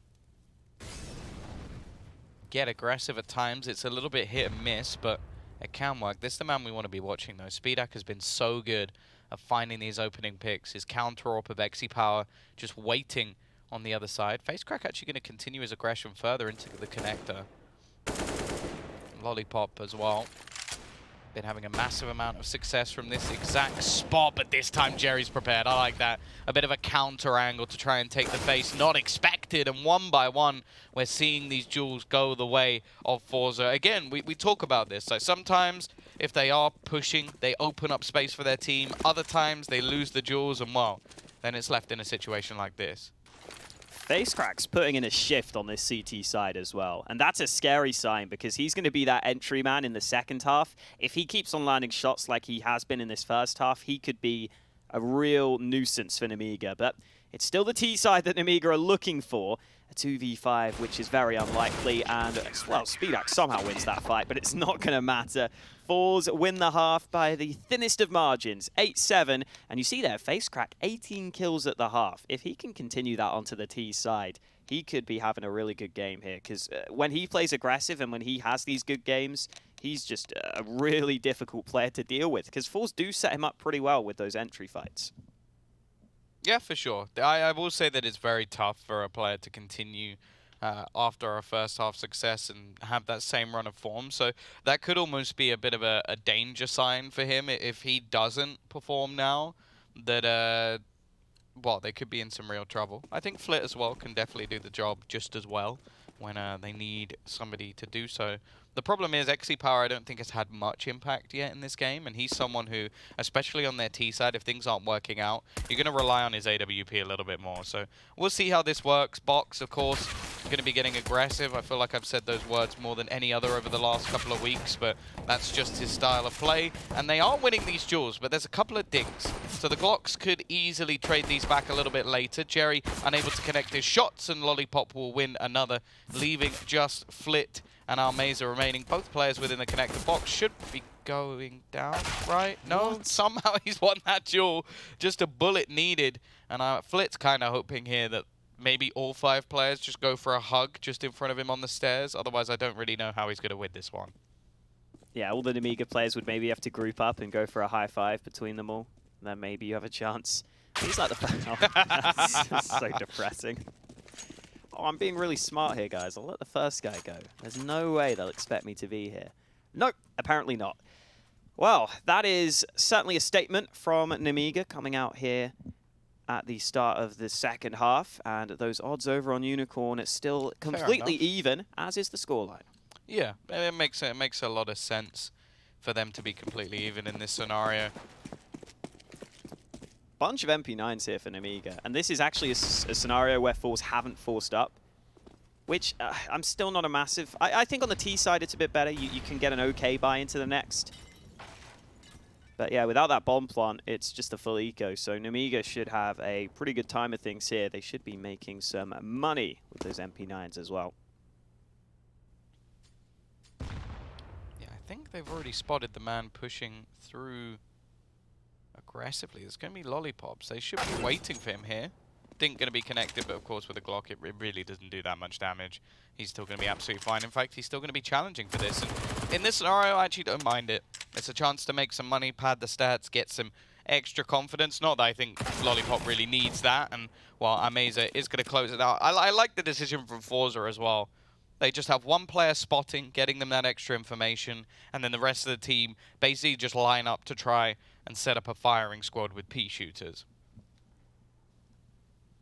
Speaker 1: get aggressive at times. It's a little bit hit and miss, but it can work. This is the man we want to be watching, though. Spiidi has been so good of finding these opening picks. His counter AWP of xsepower just waiting on the other side. facecrack actually going to continue his aggression further into the connector. Lollipop as well. Been having a massive amount of success from this exact spot, but this time Jerry's prepared. I like that. A bit of a counter angle to try and take the face. Not expected, and one by one, we're seeing these duels go the way of forZe. Again, we talk about this. Like, sometimes, if they are pushing, they open up space for their team. Other times, they lose the duels, and well, then it's left in a situation like this.
Speaker 2: facecrack's putting in a shift on this CT side as well. And that's a scary sign because he's going to be that entry man in the second half. If he keeps on landing shots like he has been in this first half, he could be a real nuisance for Nemiga. But it's still the T side that Nemiga are looking for. A 2v5, which is very unlikely. And, well, Spiidi somehow wins that fight, but it's not going to matter. forZe win the half by the thinnest of margins, 8-7. And you see there, facecrack, 18 kills at the half. If he can continue that onto the T side, he could be having a really good game here. Because when he plays aggressive and when he has these good games, he's just a really difficult player to deal with. Because forZe do set him up pretty well with those entry fights.
Speaker 1: Yeah, for sure. I will say that it's very tough for a player to continue after a first half success and have that same run of form. So that could almost be a bit of a danger sign for him if he doesn't perform now. That, well, they could be in some real trouble. I think Flit as well can definitely do the job just as well when they need somebody to do so. The problem is xsepower I don't think has had much impact yet in this game, and he's someone who, especially on their T side, if things aren't working out, you're going to rely on his AWP a little bit more. So we'll see how this works. Box, of course, going to be getting aggressive. I feel like I've said those words more than any other over the last couple of weeks, but that's just his style of play. And they are winning these duels, but there's a couple of dings. So the Glocks could easily trade these back a little bit later. Jerry unable to connect his shots, and Lollipop will win another, leaving just Flit and almazer remaining. Both players within the connector box should be going down, right? No, what? Somehow he's won that duel. Just a bullet needed. And Flit's kind of hoping here that maybe all 5 players just go for a hug just in front of him on the stairs. Otherwise, I don't really know how he's going to win this one.
Speaker 2: Yeah, all the Nemiga players would maybe have to group up and go for a high five between them all. And then maybe you have a chance. He's like the... Oh, that's so depressing. Oh, I'm being really smart here, guys. I'll let the first guy go. There's no way they'll expect me to be here. Nope, apparently not. Well, that is certainly a statement from Nemiga coming out here at the start of the second half. And those odds over on Unicorn, it's still completely even, as is the scoreline.
Speaker 1: Yeah, it makes a lot of sense for them to be completely even in this scenario.
Speaker 2: Bunch of MP9s here for Nemiga, and this is actually a scenario where forZe haven't forced up, which I'm still not a massive... I think on the T side it's a bit better. You can get an okay buy into the next. But yeah, without that bomb plant, it's just a full eco, so Nemiga should have a pretty good time of things here. They should be making some money with those MP9s as well.
Speaker 1: Yeah, I think they've already spotted the man pushing through aggressively. There's going to be lollipops. They should be waiting for him here. Think going to be connected, but of course with a Glock it really doesn't do that much damage. He's still going to be absolutely fine. In fact, he's still going to be challenging for this. And in this scenario, I actually don't mind it. It's a chance to make some money, pad the stats, get some extra confidence. Not that I think Lollipop really needs that. And while almazer is going to close it out, I like the decision from forZe as well. They just have one player spotting, getting them that extra information, and then the rest of the team basically just line up to try and set up a firing squad with pea shooters.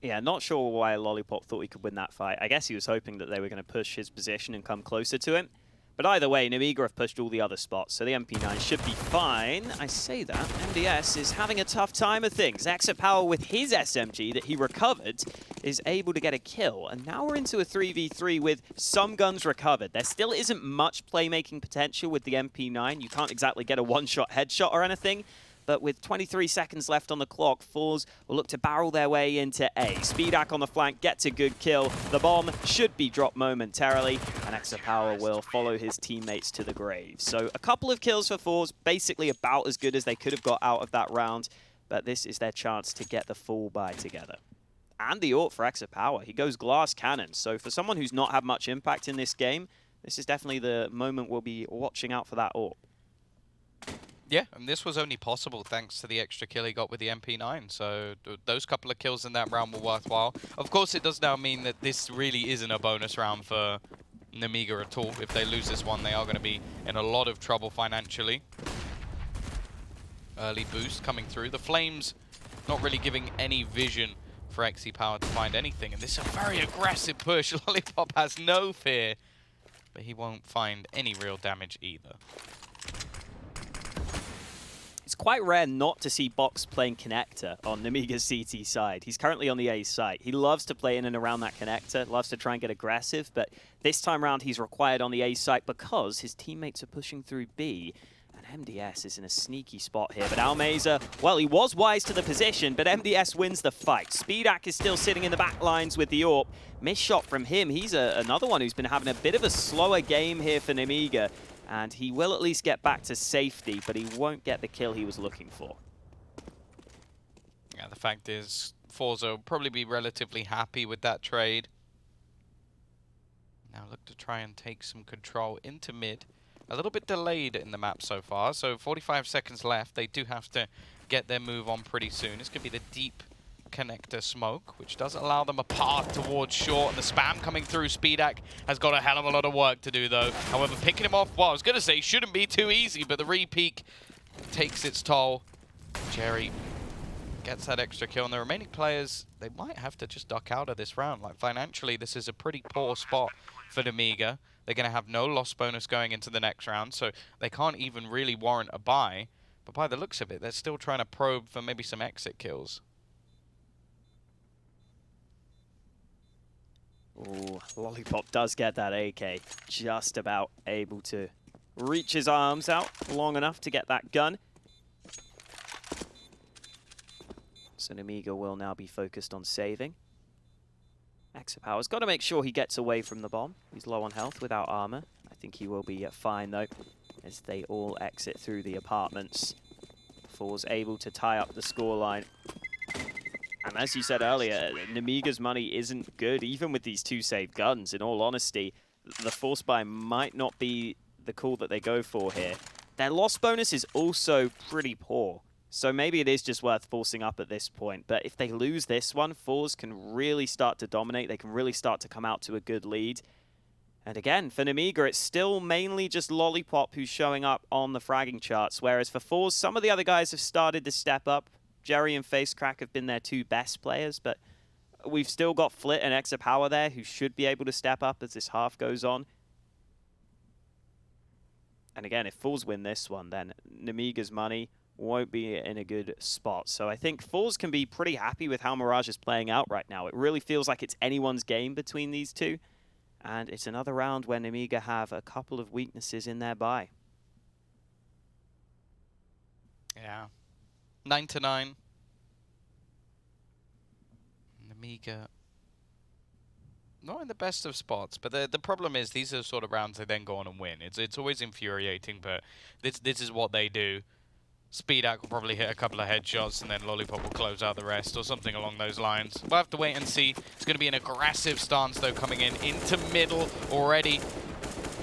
Speaker 2: Yeah, not sure why Lollipop thought he could win that fight. I guess he was hoping that they were going to push his position and come closer to him. But either way, Nemiga have pushed all the other spots, so the MP9 should be fine. I say that, MDS is having a tough time of things. xsepower with his SMG that he recovered is able to get a kill. And now we're into a 3v3 with some guns recovered. There still isn't much playmaking potential with the MP9. You can't exactly get a one-shot headshot or anything. But with 23 seconds left on the clock, forZe will look to barrel their way into A. Spiidi on the flank gets a good kill. The bomb should be dropped momentarily, and xsepower will follow his teammates to the grave. So a couple of kills for forZe, basically about as good as they could have got out of that round, but this is their chance to get the full buy together. And the AWP for xsepower, he goes glass cannon. So for someone who's not had much impact in this game, this is definitely the moment we'll be watching out for that AWP.
Speaker 1: Yeah, and this was only possible thanks to the extra kill he got with the MP9, so those couple of kills in that round were worthwhile. Of course, it does now mean that this really isn't a bonus round for Nemiga at all. If they lose this one, they are going to be in a lot of trouble financially. Early boost coming through. The Flames not really giving any vision for xsepower to find anything, and this is a very aggressive push. Lollipop has no fear, but he won't find any real damage either.
Speaker 2: It's quite rare not to see Box playing connector on Nemiga's CT side. He's currently on the A site. He loves to play in and around that connector, loves to try and get aggressive, but this time around he's required on the A site because his teammates are pushing through B. And MDS is in a sneaky spot here, but almazer, well, he was wise to the position, but MDS wins the fight. Spiidi is still sitting in the back lines with the AWP. Missed shot from him. He's another one who's been having a bit of a slower game here for Nemiga. And he will at least get back to safety, but he won't get the kill he was looking for.
Speaker 1: Yeah, the fact is, forZe will probably be relatively happy with that trade. Now look to try and take some control into mid. A little bit delayed in the map so far, so 45 seconds left. They do have to get their move on pretty soon. It's going to be the deep connector smoke, which does allow them a path towards short, and the spam coming through. Spiidi has got a hell of a lot of work to do though. However, picking him off, well, I was going to say shouldn't be too easy, but the re-peek takes its toll. Jerry gets that extra kill, and the remaining players, they might have to just duck out of this round. Like, financially, this is a pretty poor spot for Nemiga. They're going to have no loss bonus going into the next round, so they can't even really warrant a buy. But by the looks of it, they're still trying to probe for maybe some exit kills.
Speaker 2: Ooh, Lollipop does get that AK. Just about able to reach his arms out long enough to get that gun. So Nemiga will now be focused on saving. xsepower's got to make sure he gets away from the bomb. He's low on health without armor. I think he will be fine though, as they all exit through the apartments. forZe able to tie up the scoreline. And And as you said earlier, Nemiga's money isn't good, even with these 2 saved guns. In all honesty, the force buy might not be the call that they go for here. Their loss bonus is also pretty poor, so maybe it is just worth forcing up at this point. But if they lose this one, forZe can really start to dominate. They can really start to come out to a good lead. And again, for Nemiga, it's still mainly just Lollipop who's showing up on the fragging charts, whereas for forZe, some of the other guys have started to step up. Jerry and facecrack have been their 2 best players, but we've still got Flit and xsepower there who should be able to step up as this half goes on. And again, if forZe win this one, then Nemiga's money won't be in a good spot. So I think forZe can be pretty happy with how Mirage is playing out right now. It really feels like it's anyone's game between these two. And it's another round where Nemiga have a couple of weaknesses in their buy.
Speaker 1: Yeah. 9-9. Nemiga not in the best of spots, but the problem is these are sort of rounds they then go on and win. It's always infuriating, but this is what they do. Spiidi will probably hit a couple of headshots, and then Lollipop will close out the rest, or something along those lines. We'll have to wait and see. It's going to be an aggressive stance, though, coming in into middle already.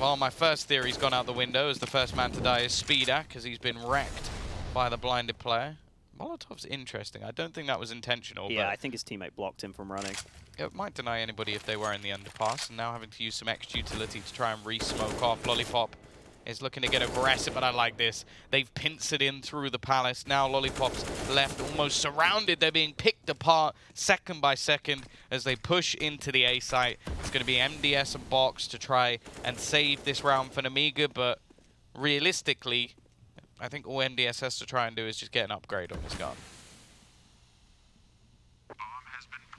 Speaker 1: Well, my first theory's gone out the window, as the first man to die is Spiidi, because he's been wrecked by the blinded player. Molotov's interesting. I don't think that was intentional.
Speaker 2: Yeah,
Speaker 1: but
Speaker 2: I think his teammate blocked him from running.
Speaker 1: It might deny anybody if they were in the underpass, and now having to use some extra utility to try and re-smoke off. Lollipop is looking to get aggressive, but I like this. They've pincered in through the palace. Now Lollipop's left almost surrounded. They're being picked apart second by second as they push into the A site. It's going to be MDS and Box to try and save this round for Nemiga, but realistically, I think all MDS has to try and do is just get an upgrade on this gun.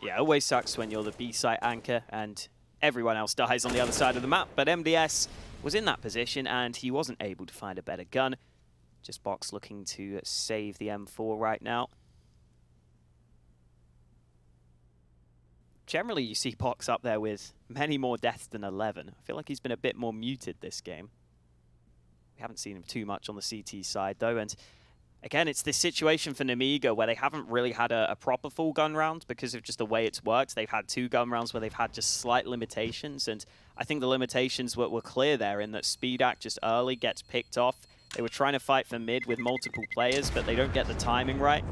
Speaker 2: Yeah, it always sucks when you're the B-site anchor and everyone else dies on the other side of the map, but MDS was in that position and he wasn't able to find a better gun. Just Box looking to save the M4 right now. Generally, you see Box up there with many more deaths than 11. I feel like he's been a bit more muted this game. We haven't seen him too much on the CT side, though, and again, it's this situation for Nemiga where they haven't really had a proper full gun round because of just the way it's worked. They've had 2 gun rounds where they've had just slight limitations, and I think the limitations were clear there in that Spiidi just early gets picked off. They were trying to fight for mid with multiple players, but they don't get the timing right.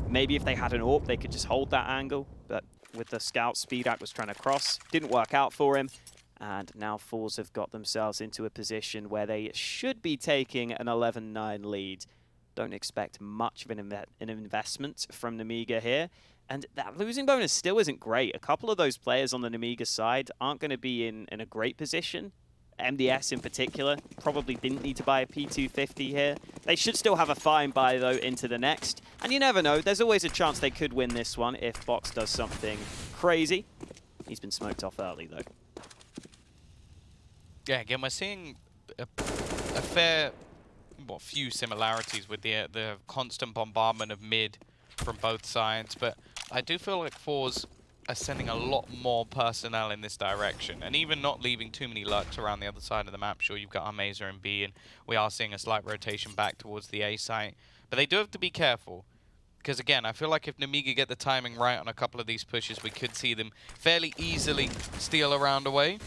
Speaker 2: Maybe if they had an AWP, they could just hold that angle, but with the scout, Spiidi was trying to cross. Didn't work out for him. And now forZe have got themselves into a position where they should be taking an 11-9 lead. Don't expect much of an investment from Nemiga here. And that losing bonus still isn't great. A couple of those players on the Nemiga side aren't going to be in a great position. MDS in particular probably didn't need to buy a P250 here. They should still have a fine buy, though, into the next. And you never know. There's always a chance they could win this one if Box does something crazy. He's been smoked off early, though.
Speaker 1: Yeah, again, we're seeing a fair, few similarities with the constant bombardment of mid from both sides, but I do feel like forZe are sending a lot more personnel in this direction, and even not leaving too many lurks around the other side of the map. Sure, you've got almazer and B, and we are seeing a slight rotation back towards the A site, but they do have to be careful. Because again, I feel like if Nemiga get the timing right on a couple of these pushes, we could see them fairly easily steal a round away.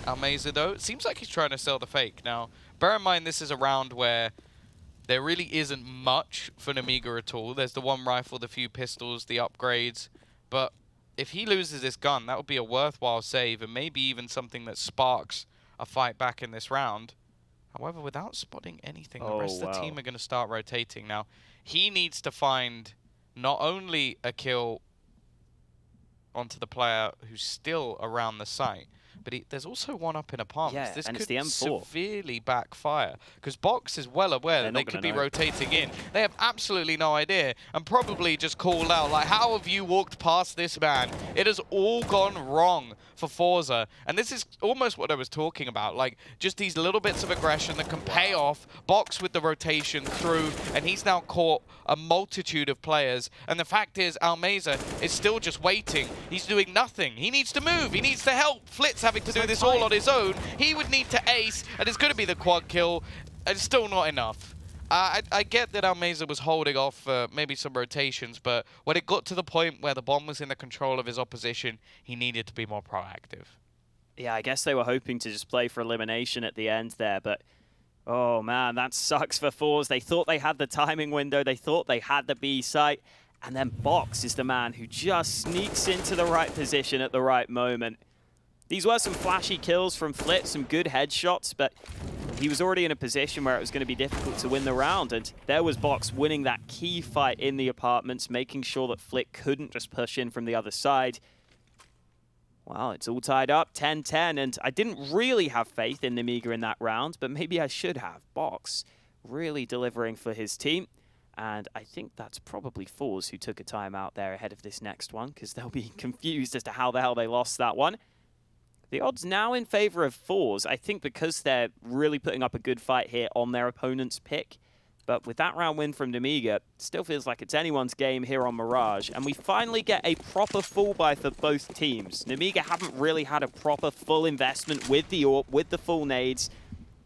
Speaker 1: almazer, though, it seems like he's trying to sell the fake. Now, bear in mind this is a round where there really isn't much for Nemiga at all. There's the 1 rifle, the few pistols, the upgrades. But if he loses this gun, that would be a worthwhile save, and maybe even something that sparks a fight back in this round. However, without spotting anything, the rest of the team are going to start rotating. Now, he needs to find not only a kill onto the player who's still around the site, but there's also one up in apartments.
Speaker 2: Yeah,
Speaker 1: this
Speaker 2: and
Speaker 1: could
Speaker 2: it's the M4.
Speaker 1: severely backfire, because Box is well aware that they could be rotating in. They have absolutely no idea, and probably just called out, like, how have you walked past this man? It has all gone wrong for forZe, and this is almost what I was talking about, like, just these little bits of aggression that can pay off. Box with the rotation through, and he's now caught a multitude of players, and the fact is, almazer is still just waiting. He's doing nothing. He needs to move. He needs to help. Flit's having to do this all on his own. He would need to ace, and it's going to be the quad kill, and it's still not enough. I get that almazer was holding off maybe some rotations, but when it got to the point where the bomb was in the control of his opposition, he needed to be more proactive.
Speaker 2: Yeah, I guess they were hoping to just play for elimination at the end there, but oh man, that sucks for forZe. They thought they had the timing window, they thought they had the B site, and then Box is the man who just sneaks into the right position at the right moment. These were some flashy kills from Flit, some good headshots, but he was already in a position where it was going to be difficult to win the round, and there was Box winning that key fight in the apartments, making sure that Flit couldn't just push in from the other side. Well, it's all tied up, 10-10, and I didn't really have faith in Nemiga in that round, but maybe I should have. Box really delivering for his team, and I think that's probably forZe who took a timeout there ahead of this next one, because they'll be confused as to how the hell they lost that one. The odds now in favor of forZe, I think because they're really putting up a good fight here on their opponent's pick. But with that round win from Nemiga, it still feels like it's anyone's game here on Mirage. And we finally get a proper full buy for both teams. Nemiga haven't really had a proper full investment with the AWP, with the full nades.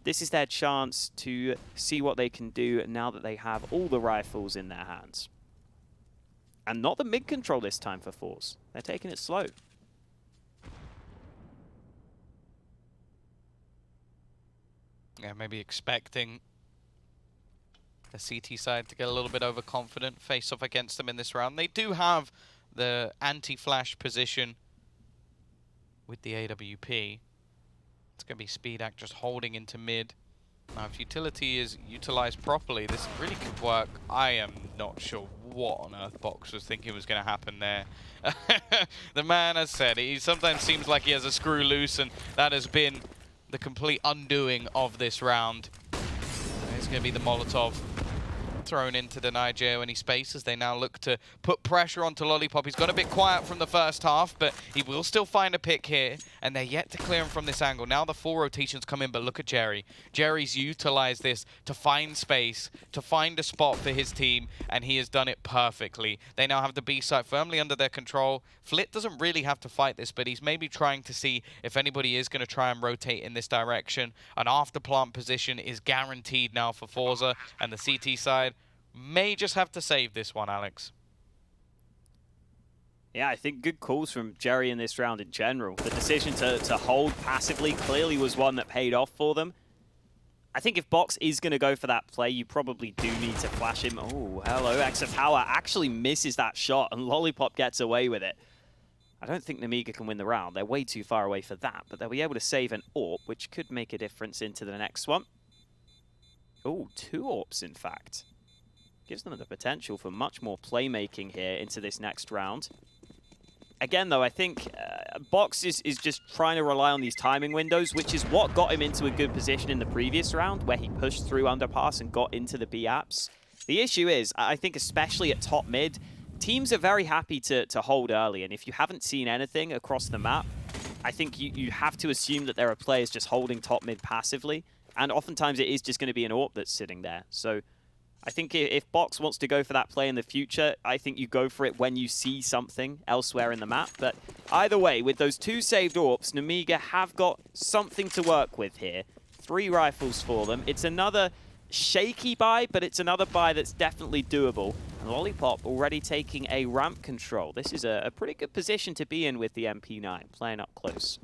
Speaker 2: This is their chance to see what they can do now that they have all the rifles in their hands. And not the mid control this time for forZe. They're taking it slow.
Speaker 1: Yeah, maybe expecting the CT side to get a little bit overconfident, face off against them in this round. They do have the anti-flash position with the AWP. It's going to be Spiidi just holding into mid. Now, if utility is utilized properly, this really could work. I am not sure what on earth Box was thinking was going to happen there. The man has said, he sometimes seems like he has a screw loose, and that has been the complete undoing of this round. It's going to be the Molotov thrown in to deny Geo any space as they now look to put pressure onto Lollipop. He's got a bit quiet from the first half, but he will still find a pick here, and they're yet to clear him from this angle. Now the 4 rotations come in, but look at Jerry. Jerry's utilized this to find space, to find a spot for his team, and he has done it perfectly. They now have the B site firmly under their control. Flit doesn't really have to fight this, but he's maybe trying to see if anybody is going to try and rotate in this direction. An after plant position is guaranteed now for forZe, and the CT side may just have to save this one, Alex.
Speaker 2: Yeah, I think good calls from Jerry in this round in general. The decision to hold passively clearly was one that paid off for them. I think if Box is going to go for that play, you probably do need to flash him. Oh, hello, xsepower actually misses that shot, and Lollipop gets away with it. I don't think Nemiga can win the round. They're way too far away for that, but they'll be able to save an AWP, which could make a difference into the next one. Oh, 2 AWPs, in fact. Gives them the potential for much more playmaking here into this next round. Again, though, I think Box is just trying to rely on these timing windows, which is what got him into a good position in the previous round, where he pushed through underpass and got into the B apps. The issue is, I think especially at top mid, teams are very happy to hold early, and if you haven't seen anything across the map, I think you have to assume that there are players just holding top mid passively, and oftentimes it is just going to be an AWP that's sitting there. So I think if Box wants to go for that play in the future, I think you go for it when you see something elsewhere in the map. But either way, with those 2 saved AWPs, Nemiga have got something to work with here. 3 rifles for them. It's another shaky buy, but it's another buy that's definitely doable. And Lollipop already taking a ramp control. This is a pretty good position to be in with the MP9, playing up close.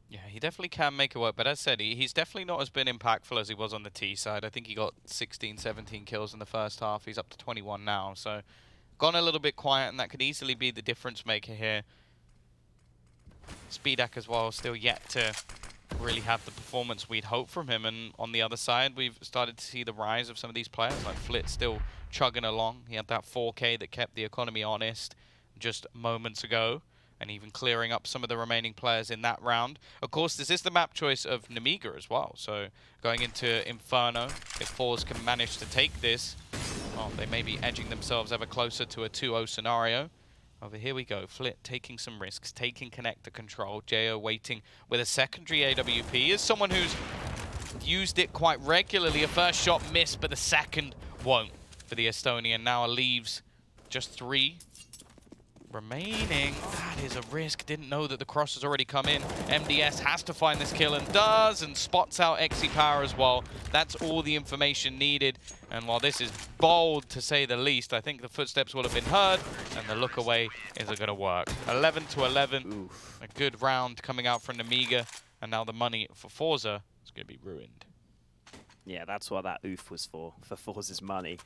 Speaker 1: Yeah, he definitely can make it work, but as I said, he's definitely not as been impactful as he was on the T side. I think he got 16, 17 kills in the first half. He's up to 21 now, so gone a little bit quiet, and that could easily be the difference maker here. Spiidi as well, still yet to really have the performance we'd hope from him, and on the other side, we've started to see the rise of some of these players, like Flit still chugging along. He had that 4K that kept the economy honest just moments ago, and even clearing up some of the remaining players in that round. Of course, this is the map choice of Nemiga as well, so going into Inferno, if forZe can manage to take this, well, they may be edging themselves ever closer to a 2-0 scenario. Over here we go, Flit taking some risks, taking connector control, Jo waiting with a secondary AWP, is someone who's used it quite regularly. A first shot missed, but the second won't for the Estonian. Now leaves just 3. remaining. That is a risk. Didn't know that the cross has already come in. MDS has to find this kill and does, and spots out xsepower as well. That's all the information needed. And while this is bold to say the least, I think the footsteps will have been heard, and the look away isn't going to work. 11 to 11.
Speaker 2: Oof.
Speaker 1: A good round coming out from Nemiga, and now the money for forZe is going to be ruined.
Speaker 2: Yeah, that's what that oof was for forZe's money.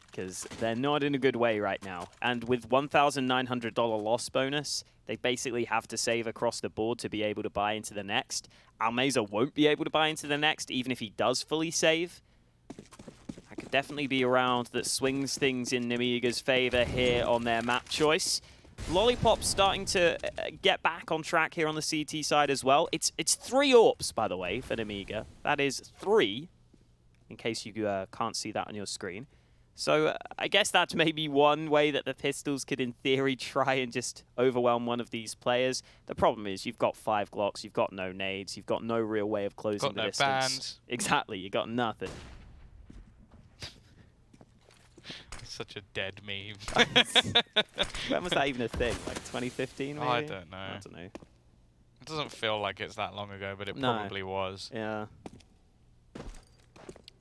Speaker 2: Because they're not in a good way right now. And with $1,900 loss bonus, they basically have to save across the board to be able to buy into the next. almazer won't be able to buy into the next, even if he does fully save. That could definitely be a round that swings things in Nemiga's favor here on their map choice. Lollipop starting to get back on track here on the CT side as well. It's 3 AWPs, by the way, for Nemiga. That is 3, in case you can't see that on your screen. So I guess that's maybe one way that the pistols could, in theory, try and just overwhelm one of these players. The problem is you've got 5 Glocks, you've got no nades, you've got no real way of closing the distance.
Speaker 1: Bans.
Speaker 2: Exactly, you got nothing.
Speaker 1: Such a dead meme.
Speaker 2: When was that even a thing? Like 2015 maybe?
Speaker 1: Oh, I don't know.
Speaker 2: I don't know.
Speaker 1: It doesn't feel like it's that long ago, but it probably was.
Speaker 2: Yeah.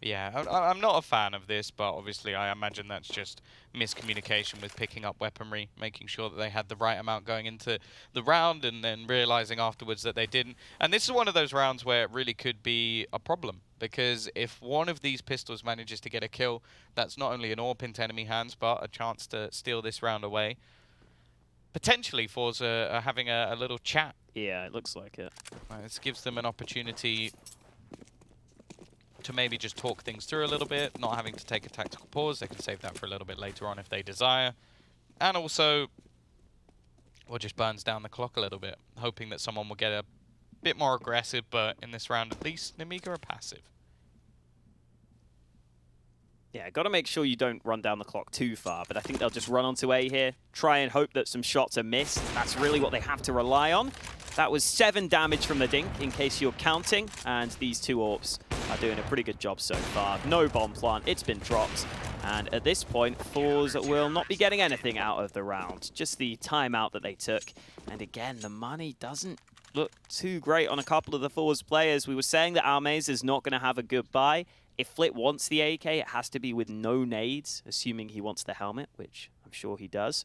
Speaker 1: Yeah, I'm not a fan of this, but obviously I imagine that's just miscommunication with picking up weaponry, making sure that they had the right amount going into the round and then realizing afterwards that they didn't. And this is one of those rounds where it really could be a problem, because if one of these pistols manages to get a kill, that's not only an AWP into enemy hands, but a chance to steal this round away. Potentially forZe are having a little chat.
Speaker 2: Yeah, it looks like it.
Speaker 1: This gives them an opportunity to maybe just talk things through a little bit, not having to take a tactical pause. They can save that for a little bit later on if they desire. And also, or just burns down the clock a little bit, hoping that someone will get a bit more aggressive, but in this round at least, Nemiga are passive.
Speaker 2: Yeah, got to make sure you don't run down the clock too far, but I think they'll just run onto A here, try and hope that some shots are missed. That's really what they have to rely on. That was 7 damage from the Dink, in case you're counting, and these 2 AWPs are doing a pretty good job so far. No bomb plant, it's been dropped, and at this point, forZe will not be getting anything out of the round, just the timeout that they took. And again, the money doesn't look too great on a couple of the forZe players. We were saying that almazer is not going to have a good buy. If Flit wants the AK, it has to be with no nades, assuming he wants the helmet, which I'm sure he does.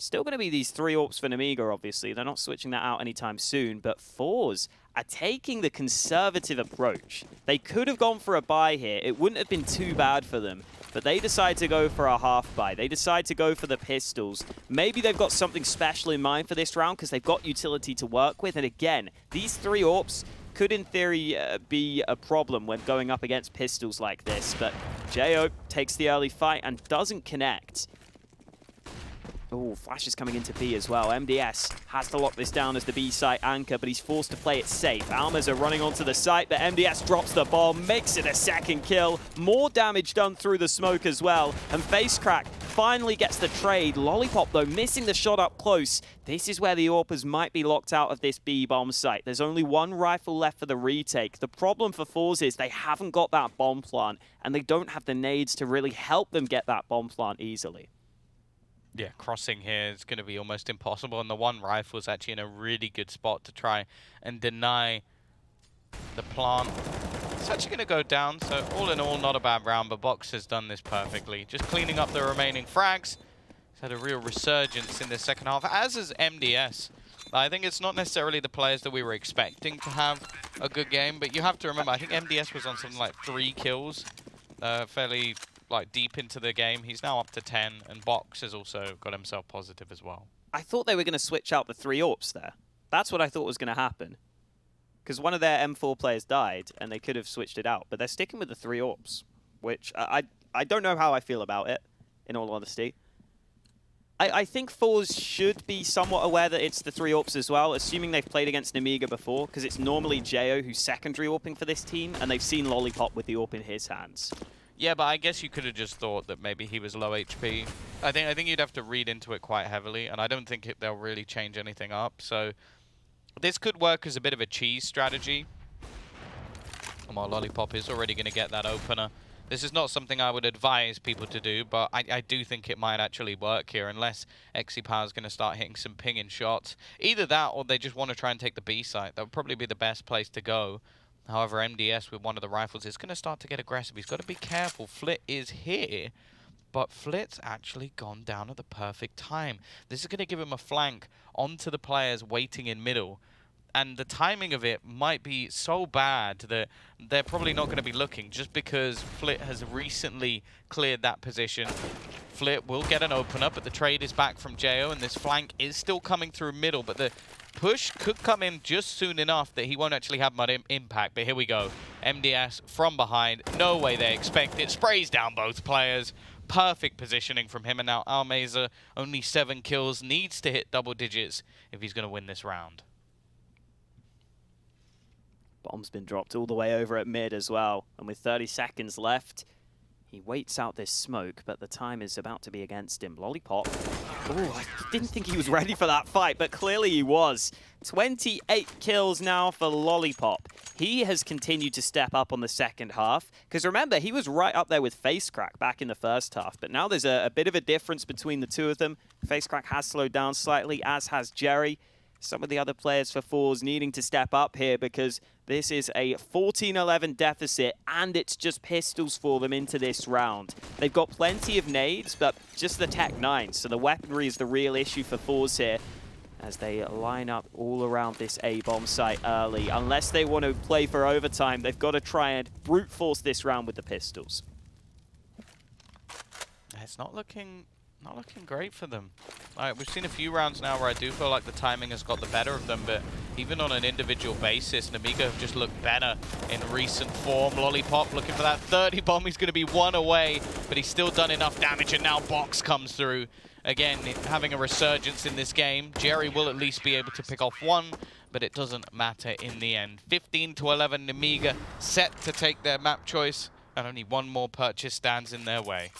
Speaker 2: Still going to be these 3 AWPs for Nemiga, obviously. They're not switching that out anytime soon, but forZe are taking the conservative approach. They could have gone for a buy here. It wouldn't have been too bad for them, but they decide to go for a half buy. They decide to go for the pistols. Maybe they've got something special in mind for this round because they've got utility to work with. And again, these 3 AWPs could, in theory, be a problem when going up against pistols like this. But Jo takes the early fight and doesn't connect. Oh, Flash is coming into B as well. MDS has to lock this down as the B site anchor, but he's forced to play it safe. almazer running onto the site, but MDS drops the bomb, makes it a 2nd kill. More damage done through the smoke as well. And facecrack finally gets the trade. Lollipop, though, missing the shot up close. This is where the AWPers might be locked out of this B bomb site. There's only 1 rifle left for the retake. The problem for forZe is they haven't got that bomb plant, and they don't have the nades to really help them get that bomb plant easily.
Speaker 1: Yeah, crossing here is going to be almost impossible, and the 1 rifle is actually in a really good spot to try and deny the plant. It's actually going to go down, so all in all, not a bad round, but Box has done this perfectly. Just cleaning up the remaining frags. He's had a real resurgence in the second half, as is MDS. I think it's not necessarily the players that we were expecting to have a good game, but you have to remember, I think MDS was on something like 3 kills, fairly deep into the game. He's now up to 10, and Box has also got himself positive as well.
Speaker 2: I thought they were going to switch out the 3 AWPs there. That's what I thought was going to happen. Because one of their M4 players died, and they could have switched it out. But they're sticking with the 3 AWPs, which I don't know how I feel about it, in all honesty. I think forZe should be somewhat aware that it's the 3 AWPs as well, assuming they've played against Nemiga before, because it's normally Jo who's secondary AWPing for this team, and they've seen Lollipop with the AWP in his hands.
Speaker 1: Yeah, but I guess you could have just thought that maybe he was low HP. I think you'd have to read into it quite heavily, and I don't think they'll really change anything up. So this could work as a bit of a cheese strategy. And while Lollipop is already going to get that opener, This is not something I would advise people to do, but I do think it might actually work here, unless xsepower is going to start hitting some pinging shots. Either that, or they just want to try and take the B site. That would probably be the best place to go. However, MDS with one of the rifles is going to start to get aggressive. He's got to be careful. Flit is here, but Flit's actually gone down at the perfect time. This is going to give him a flank onto the players waiting in middle. And the timing of it might be so bad that they're probably not going to be looking, just because Flit has recently cleared that position. Flit will get an opener, but the trade is back from JO, and this flank is still coming through middle, but the push could come in just soon enough that he won't actually have much impact. But here we go. MDS from behind. No way they expect it. Sprays down both players. Perfect positioning from him, and now almazer, only 7 kills, needs to hit double digits if he's going to win this round.
Speaker 2: Bomb's been dropped all the way over at mid as well. And with 30 seconds left, he waits out this smoke, but the time is about to be against him. Lollipop. Oh, I didn't think he was ready for that fight, but clearly he was. 28 kills now for Lollipop. He has continued to step up on the second half, because remember, he was right up there with facecrack back in the first half, but now there's a bit of a difference between the two of them. facecrack has slowed down slightly, as has Jerry. Some of the other players for forZe needing to step up here, because this is a 14-11 deficit, and it's just pistols for them into this round. They've got plenty of nades, but just the Tech 9, so the weaponry is the real issue for forZe here, as they line up all around this A-bomb site early. Unless they want to play for overtime, they've got to try and brute force this round with the pistols.
Speaker 1: It's not looking great for them. We've seen a few rounds now where I do feel like the timing has got the better of them, but even on an individual basis, Nemiga have just looked better in recent form. Lollipop looking for that 30 bomb. He's going to be 1 away, but he's still done enough damage, and now Box comes through. Again, having a resurgence in this game. Jerry will at least be able to pick off 1, but it doesn't matter in the end. 15-11, Nemiga set to take their map choice, and only 1 more purchase stands in their way.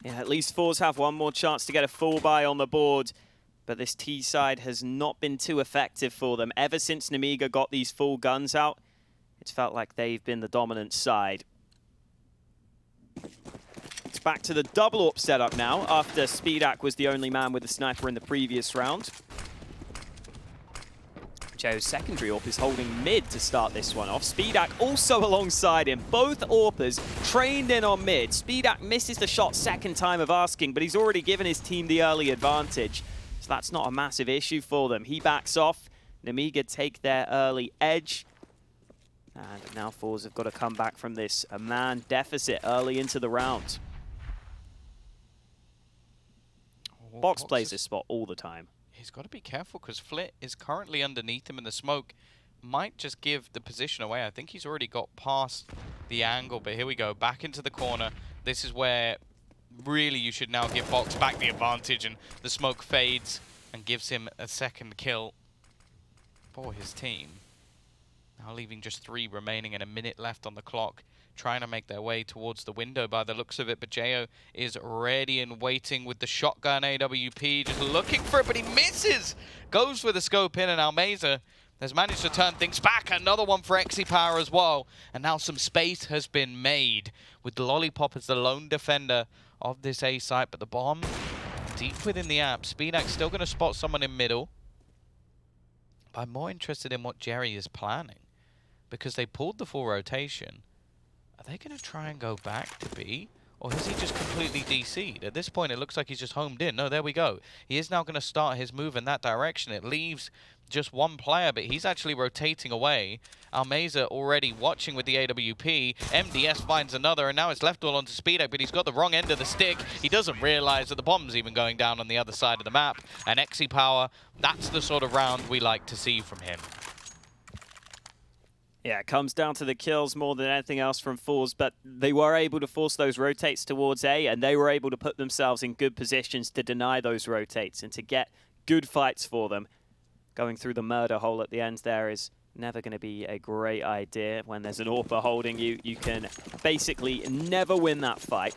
Speaker 2: Yeah, at least forZe have 1 more chance to get a full buy on the board, but this T side has not been too effective for them. Ever since Nemiga got these full guns out, it's felt like they've been the dominant side. It's back to the double AWP setup now, after Spiidi was the only man with the sniper in the previous round. Joe's secondary AWP is holding mid to start this one off. Spiidi also alongside him. Both AWPers trained in on mid. Spiidi misses the shot second time of asking, but he's already given his team the early advantage. So that's not a massive issue for them. He backs off. Nemiga take their early edge. And now forZe have got to come back from this a man deficit early into the round. Box plays this spot all the time.
Speaker 1: He's got to be careful, because Flit is currently underneath him, and the smoke might just give the position away. I think he's already got past the angle, but here we go, back into the corner. This is where really you should now give Box back the advantage, and the smoke fades and gives him a second kill for his team. Now leaving just 3 remaining and a minute left on the clock, trying to make their way towards the window by the looks of it, but JO is ready and waiting with the shotgun AWP, just looking for it, but he misses! Goes for the scope in, and almazer has managed to turn things back. Another one for xsepower as well, and now some space has been made with Lollipop as the lone defender of this A site, but the bomb deep within the app. Spiidi still going to spot someone in middle, but I'm more interested in what Jerry is planning, because they pulled the full rotation. Are they going to try and go back to B? Or has he just completely DC'd? At this point, it looks like he's just homed in. No, there we go. He is now going to start his move in that direction. It leaves just 1 player, but he's actually rotating away. almazer already watching with the AWP. MDS finds another, and now it's left all onto Spiidi, but he's got the wrong end of the stick. He doesn't realize that the bomb's even going down on the other side of the map. And xsepower, that's the sort of round we like to see from him.
Speaker 2: Yeah, it comes down to the kills more than anything else from forZe, but they were able to force those rotates towards A, and they were able to put themselves in good positions to deny those rotates and to get good fights for them. Going through the murder hole at the end there is never going to be a great idea. When there's an AWPer holding you, you can basically never win that fight.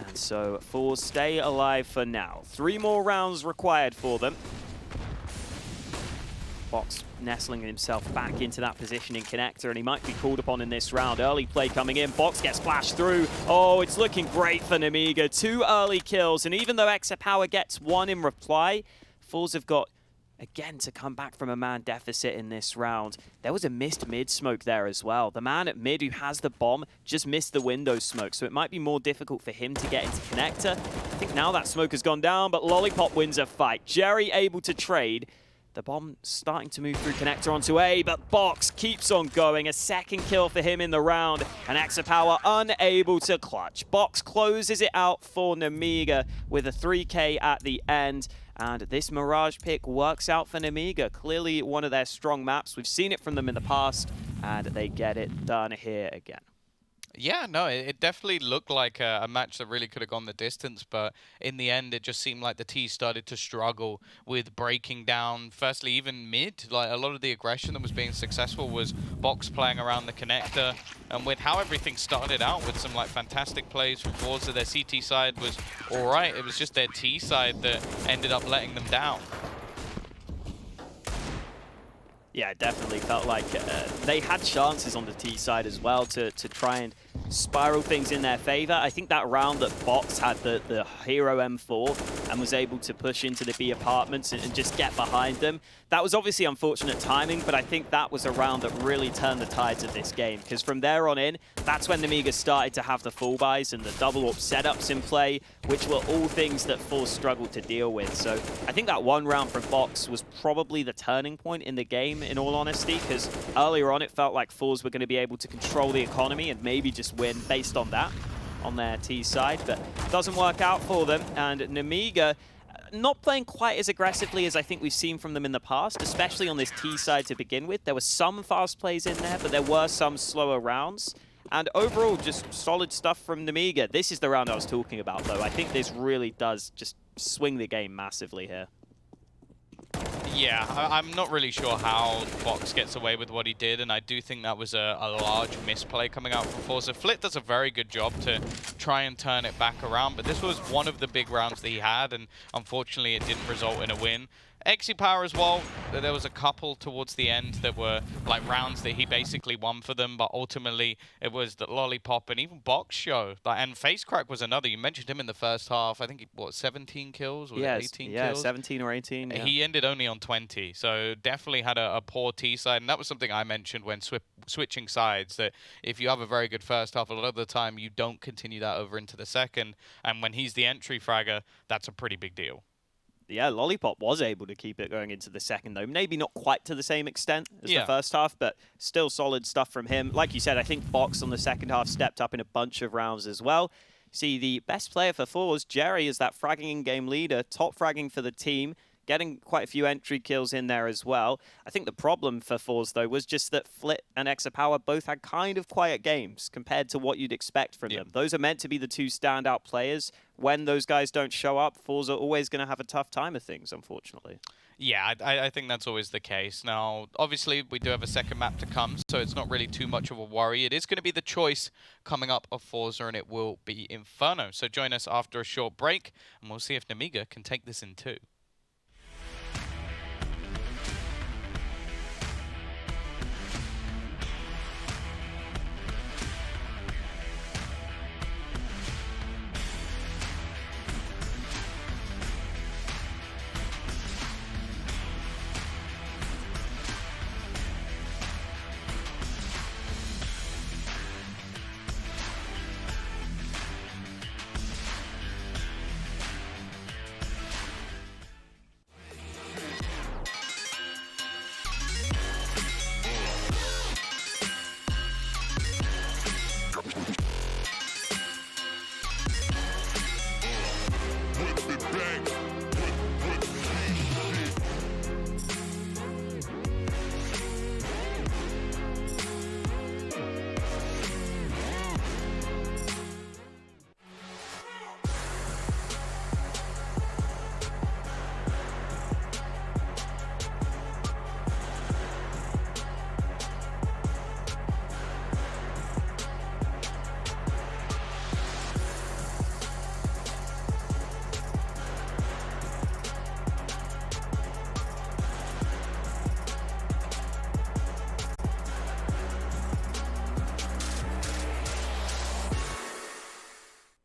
Speaker 2: And so forZe stay alive for now. 3 more rounds required for them. Box nestling himself back into that position in connector, and he might be called upon in this round. Early play coming in, Box gets flashed through. Oh, it's looking great for Nemiga. 2 early kills, and even though xsepower gets 1 in reply, forZe have got, again, to come back from a man deficit in this round. There was a missed mid smoke there as well. The man at mid who has the bomb just missed the window smoke, so it might be more difficult for him to get into connector. I think now that smoke has gone down, but Lollipop wins a fight. Jerry able to trade. The bomb starting to move through connector onto A, but Box keeps on going. A second kill for him in the round, and xsepower unable to clutch. Box closes it out for Nemiga with a 3K at the end. And this Mirage pick works out for Nemiga. Clearly one of their strong maps. We've seen it from them in the past, and they get it done here again.
Speaker 1: Yeah, no, it definitely looked like a match that really could have gone the distance, but in the end, it just seemed like the T started to struggle with breaking down, firstly, even mid. Like, a lot of the aggression that was being successful was Box playing around the connector, and with how everything started out with some, like, fantastic plays from forZe, their CT side was all right. It was just their T side that ended up letting them down.
Speaker 2: Yeah, it definitely felt like they had chances on the T side as well to try and spiral things in their favor. I think that round that Box had the hero M4 and was able to push into the B apartments and just get behind them, that was obviously unfortunate timing, but I think that was a round that really turned the tides of this game, because from there on in, that's when Nemiga started to have the full buys and the double up setups in play, which were all things that forZe struggled to deal with. So I think that one round from Box was probably the turning point in the game, in all honesty, because earlier on it felt like forZe were going to be able to control the economy and maybe just win based on that on their T side, but it doesn't work out for them. And Nemiga not playing quite as aggressively as I think we've seen from them in the past, especially on this T side to begin with. There were some fast plays in there, but there were some slower rounds. And overall, just solid stuff from Nemiga. This is the round I was talking about, though. I think this really does just swing the game massively here.
Speaker 1: Yeah, I'm not really sure how Box gets away with what he did, and I do think that was a large misplay coming out from forZe. Flit does a very good job to try and turn it back around, but this was one of the big rounds that he had, and unfortunately it didn't result in a win. xsepower as well, there was a couple towards the end that were like rounds that he basically won for them, but ultimately it was the Lollipop and even Box show. And facecrack was another. You mentioned him in the first half. I think he, what, 17 kills or 18 kills?
Speaker 2: Yeah, 17 or 18. Yeah.
Speaker 1: He ended only on 20, so definitely had a poor T side, and that was something I mentioned when switching sides, that if you have a very good first half, a lot of the time you don't continue that over into the second, and when he's the entry fragger, that's a pretty big deal.
Speaker 2: Yeah, Lollipop was able to keep it going into the second, though. Maybe not quite to the same extent as the first half, but still solid stuff from him. Like you said, I think Box on the second half stepped up in a bunch of rounds as well. See, the best player for forZe, Jerry, is that fragging in-game leader, top fragging for the team, getting quite a few entry kills in there as well. I think the problem for forZe, though, was just that Flit and xsepower both had kind of quiet games compared to what you'd expect from them. Those are meant to be the two standout players. When those guys don't show up, forZe are always going to have a tough time of things, unfortunately.
Speaker 1: Yeah, I think that's always the case. Now, obviously, we do have a second map to come, so it's not really too much of a worry. It is going to be the choice coming up of forZe, and it will be Inferno. So join us after a short break, and we'll see if Nemiga can take this in too.